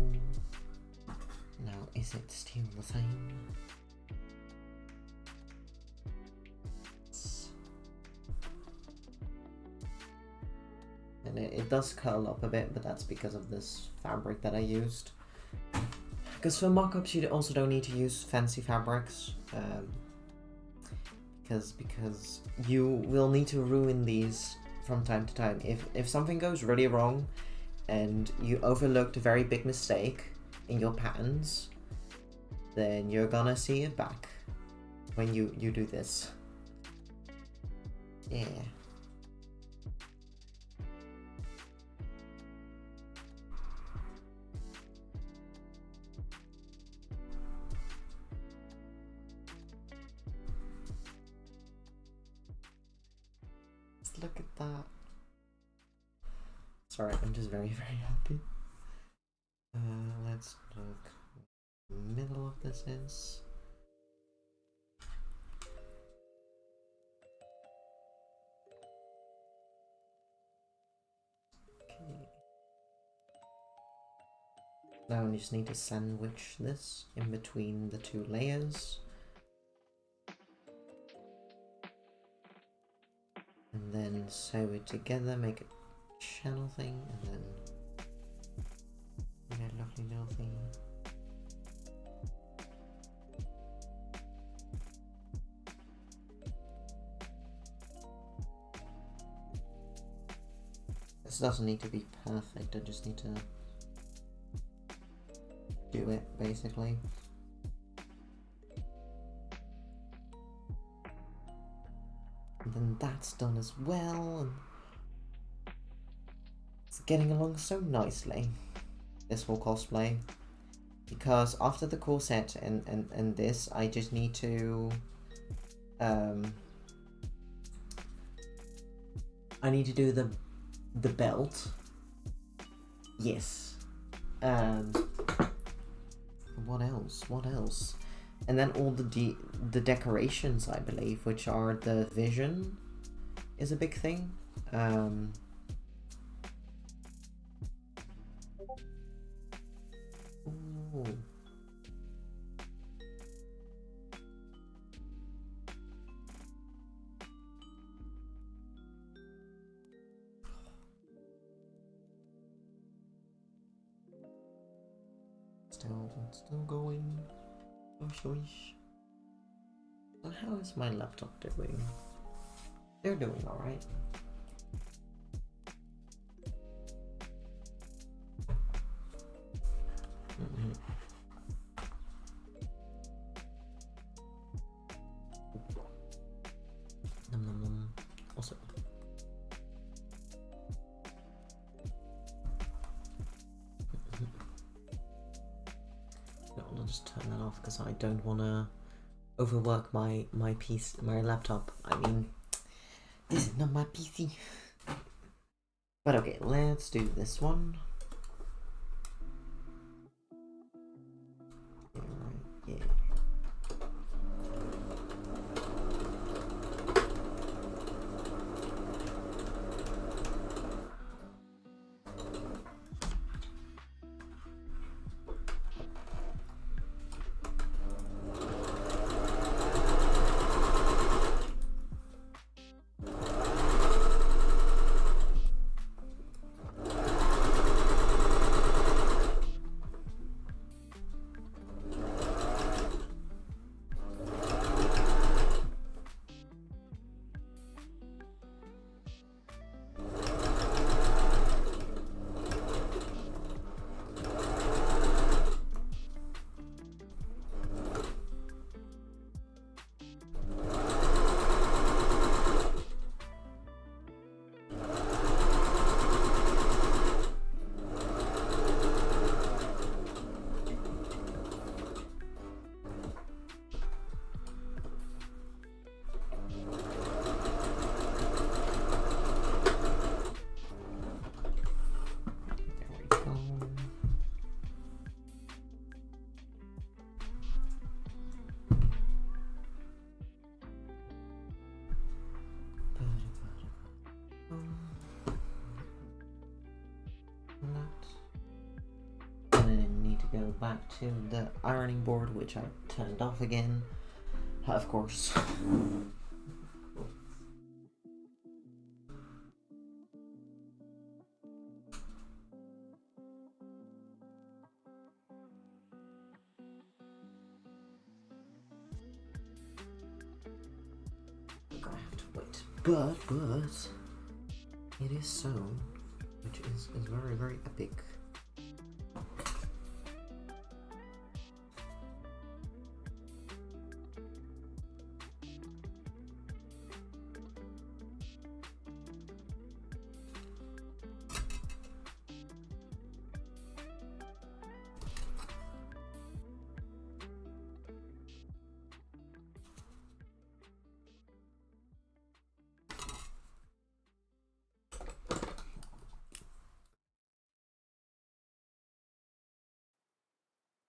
Now, is it still the same? And it does curl up a bit, but that's because of this fabric that I used. Because for mock-ups you also don't need to use fancy fabrics, because you will need to ruin these from time to time. If something goes really wrong and you overlooked a very big mistake in your patterns, then you're gonna see it back when you do this. Yeah. Let's look at that. Sorry, I'm just very, very happy. Let's look. Middle of this is. Okay. Now we just need to sandwich this in between the two layers. And then sew it together, make a channel thing, and then make a lovely little thing. This doesn't need to be perfect, I just need to do it, basically. And then that's done as well. And it's getting along so nicely, this whole cosplay. Because after the corset and this, I just need to I need to do the belt. Yes. What else? What else? And then all the decorations, I believe, which are the vision, is a big thing. Ooh. Still going. Oish, oish. So how is my laptop doing? They're doing alright. Nom nom nom. Also. No, I'll just turn that off because I don't want to overwork my laptop. I mean, this is not my PC. But okay, let's do this one. Yeah. Go back to the ironing board, which I turned off again, of course. Look, I have to wait, but it is so, which is very, very epic.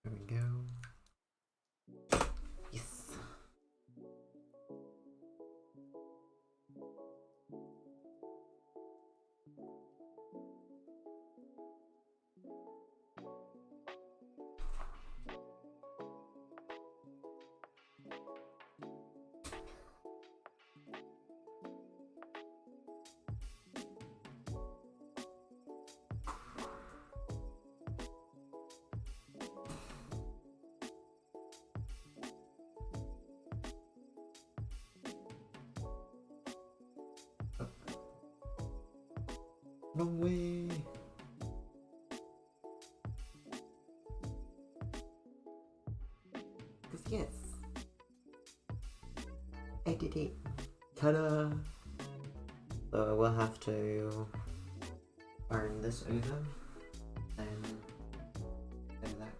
There we go. Yes. No way. Cause yes, I did it. kinda. So we'll have to iron this over and do that.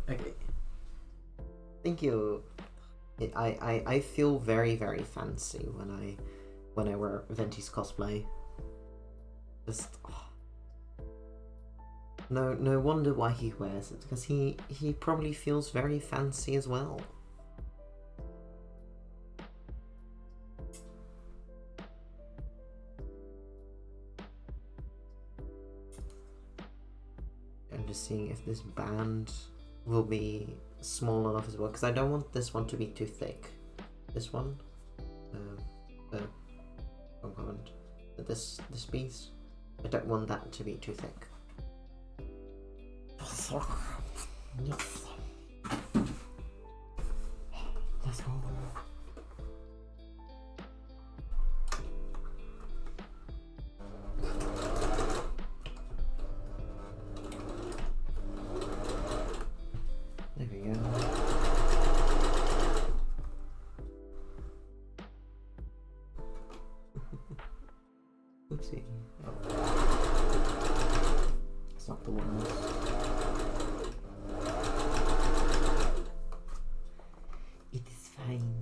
Okay. Thank you. I feel very fancy when I wear Venti's cosplay. Just no wonder why he wears it, because he probably feels very fancy as well. I'm just seeing if this band will be small enough as well, because I don't want this one to be too thick. This one, comment. This piece, I don't want that to be too thick. Yes. Let's go. There we go. Oopsie. It's not the one. It is fine.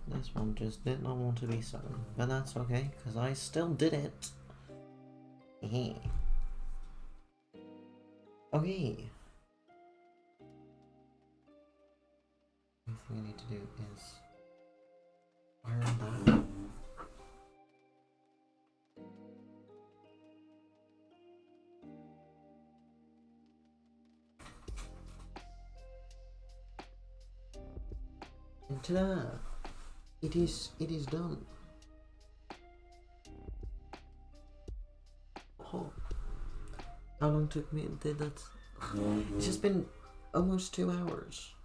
This one just did not want to be sewn, but that's okay, because I still did it. Okay. Only thing I need to do is iron that. And ta-da! It is done. Oh, how long took me did that? It's just been almost 2 hours.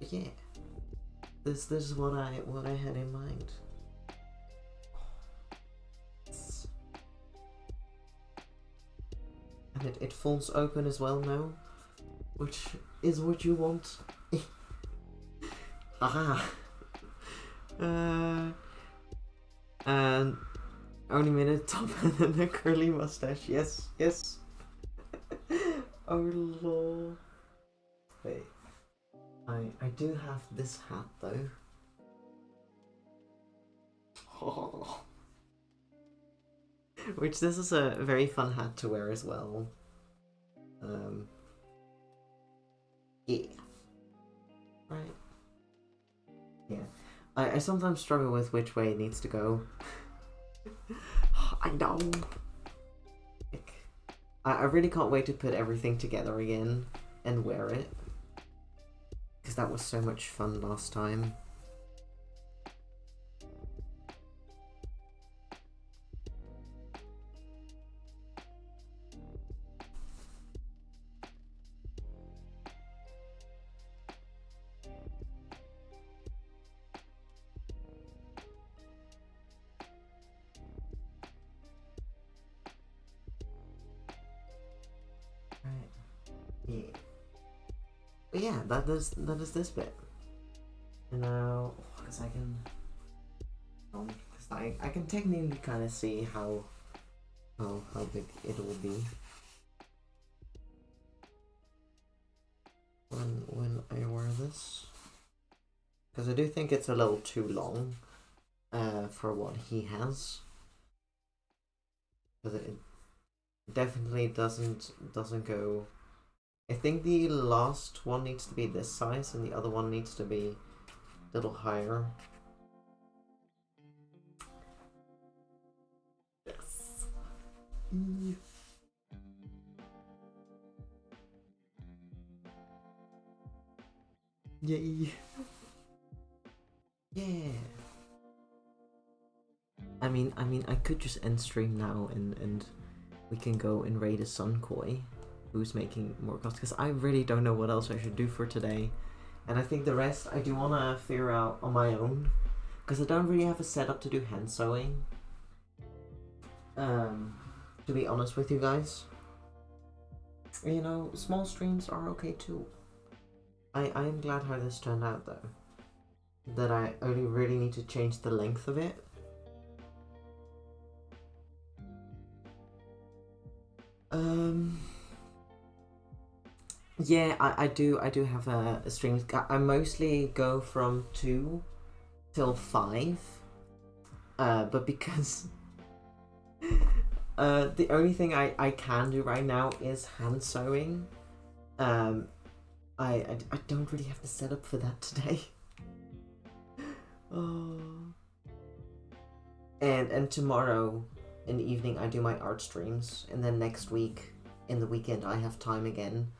Yeah, this is what I had in mind. And it folds open as well now, which is what you want. Haha. And only made a top and a curly mustache. Yes. Oh lol. Wait. I do have this hat though. Oh. Which this is a very fun hat to wear as well. Yeah. Right. Yeah. I sometimes struggle with which way it needs to go. I know. Like, I really can't wait to put everything together again and wear it. Because that was so much fun last time. Yeah. But yeah, that is this bit. And now, because I can, because I can technically kind of see how big it will be when I wear this. Because I do think it's a little too long, for what he has. Because it definitely doesn't go. I think the last one needs to be this size, and the other one needs to be a little higher. Yes. Yay. Yeah. I mean, I could just end stream now and we can go and raid a Sunkoi who's making more costs, because I really don't know what else I should do for today. And I think the rest I do want to figure out on my own, because I don't really have a setup to do hand sewing. To be honest with you guys. You know, small streams are okay too. I am glad how this turned out though. That I only really need to change the length of it. Yeah, I do have a stream. I mostly go from 2 till 5. But because the only thing I can do right now is hand sewing. I don't really have the setup for that today. Oh. And tomorrow in the evening I do my art streams, and then next week in the weekend I have time again.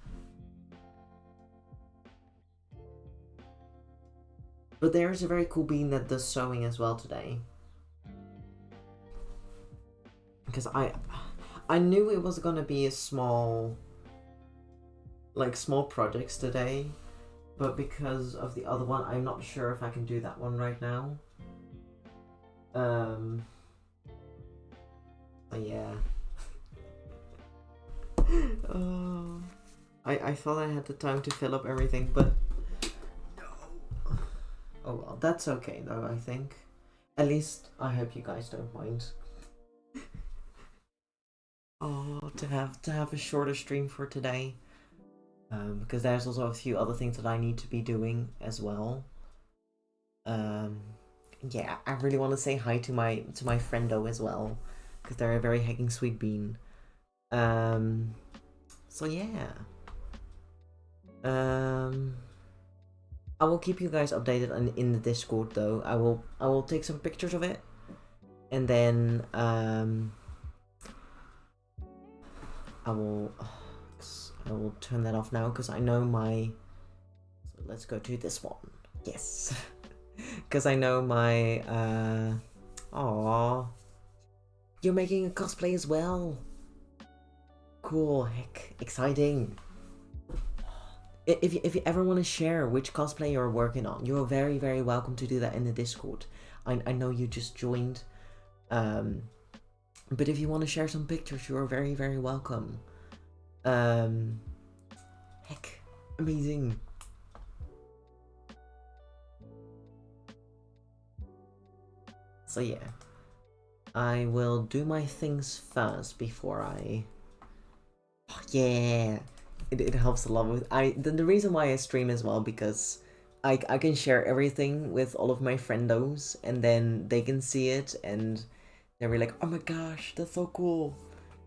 But there's a very cool bean that does sewing as well today. Because I knew it was gonna be a small projects today, but because of the other one, I'm not sure if I can do that one right now. Yeah. Oh, I thought I had the time to fill up everything, but no. Oh well, that's okay though, I think. At least I hope you guys don't mind. Oh, to have a shorter stream for today. Because there's also a few other things that I need to be doing as well. Yeah, I really want to say hi to my friendo as well, because they're a very hecking sweet bean. So yeah. I will keep you guys updated in the Discord though. I will take some pictures of it, and then I will turn that off now, because I know my. So let's go to this one. Yes, because I know my. Aww, you're making a cosplay as well. Cool, heck, exciting. If you ever want to share which cosplay you're working on, you're very, very welcome to do that in the Discord. I know you just joined, but if you want to share some pictures, you're very, very welcome. Heck, amazing. So yeah, I will do my things first before I. Oh, yeah. it helps a lot with the reason why I stream as well, because I can share everything with all of my friendos, and then they can see it and they'll be like, oh my gosh, that's so cool.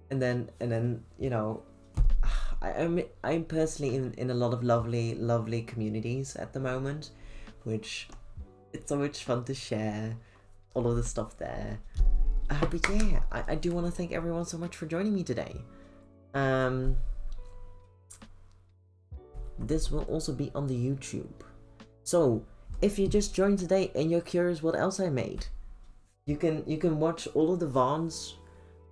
And then you know, I'm personally in a lot of lovely communities at the moment, which it's so much fun to share all of the stuff there. But yeah, I do want to thank everyone so much for joining me today. This will also be on the YouTube. So if you just joined today and you're curious what else I made, you can watch all of the Vons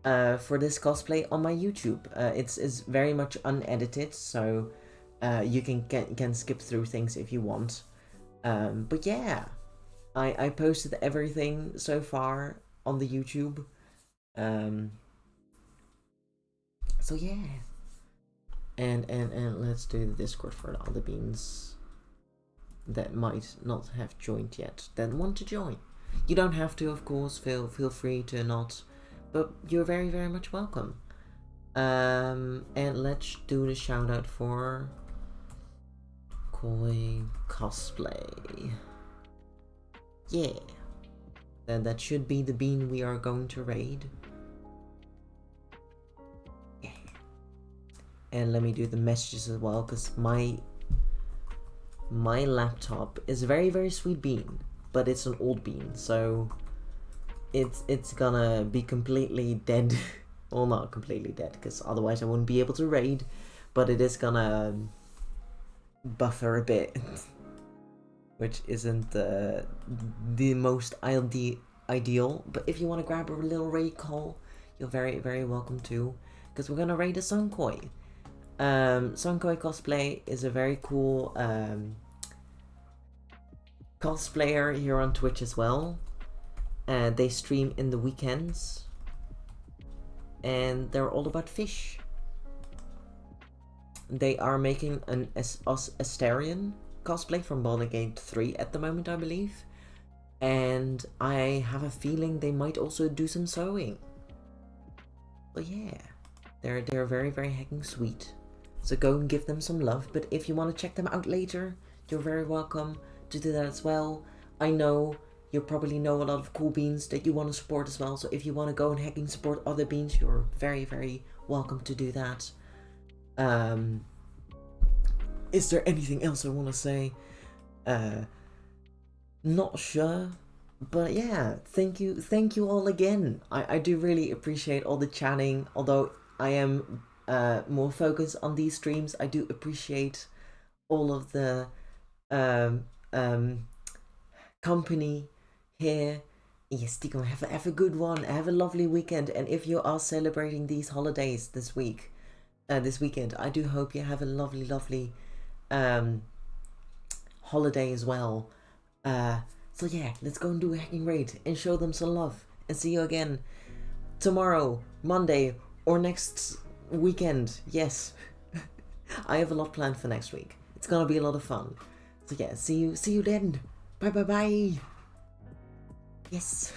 for this cosplay on my YouTube. It's very much unedited, so you can skip through things if you want. But yeah, I posted everything so far on the YouTube. So yeah. And let's do the Discord for all the beans that might not have joined yet, that want to join. You don't have to, of course, feel free to not, but you're very much welcome. And let's do the shout out for Koi Cosplay. Yeah. Then that should be the bean we are going to raid. Yeah. And let me do the messages as well, because my laptop is a very sweet bean, but it's an old bean, so it's gonna be completely dead. Well, not completely dead, because otherwise I wouldn't be able to raid, but it is gonna buffer a bit, which isn't the most ideal. But if you want to grab a little raid call, you're very welcome to, because we're gonna raid a Sunkoi. Sunkoi Cosplay is a very cool cosplayer here on Twitch as well. They stream in the weekends, and they're all about fish. They are making an Astarion cosplay from Baldur's Gate 3 at the moment, I believe, and I have a feeling they might also do some sewing. But yeah, they're very heckin' sweet. So go and give them some love. But if you want to check them out later, you're very welcome to do that as well. I know you probably know a lot of cool beans that you want to support as well. So if you want to go and hacking support other beans, you're very welcome to do that. Is there anything else I want to say? Not sure. But yeah, thank you all again. I do really appreciate all the chatting. Although I am more focused on these streams, I do appreciate all of the company here. Yes, Tico, have a good one. Have a lovely weekend. And if you are celebrating these holidays this weekend, I do hope you have a lovely holiday as well. So yeah, let's go and do a hacking raid and show them some love. And see you again tomorrow, Monday, or next weekend. Yes. I have a lot planned for next week. It's gonna be a lot of fun. So yeah, see you then. Bye. Yes.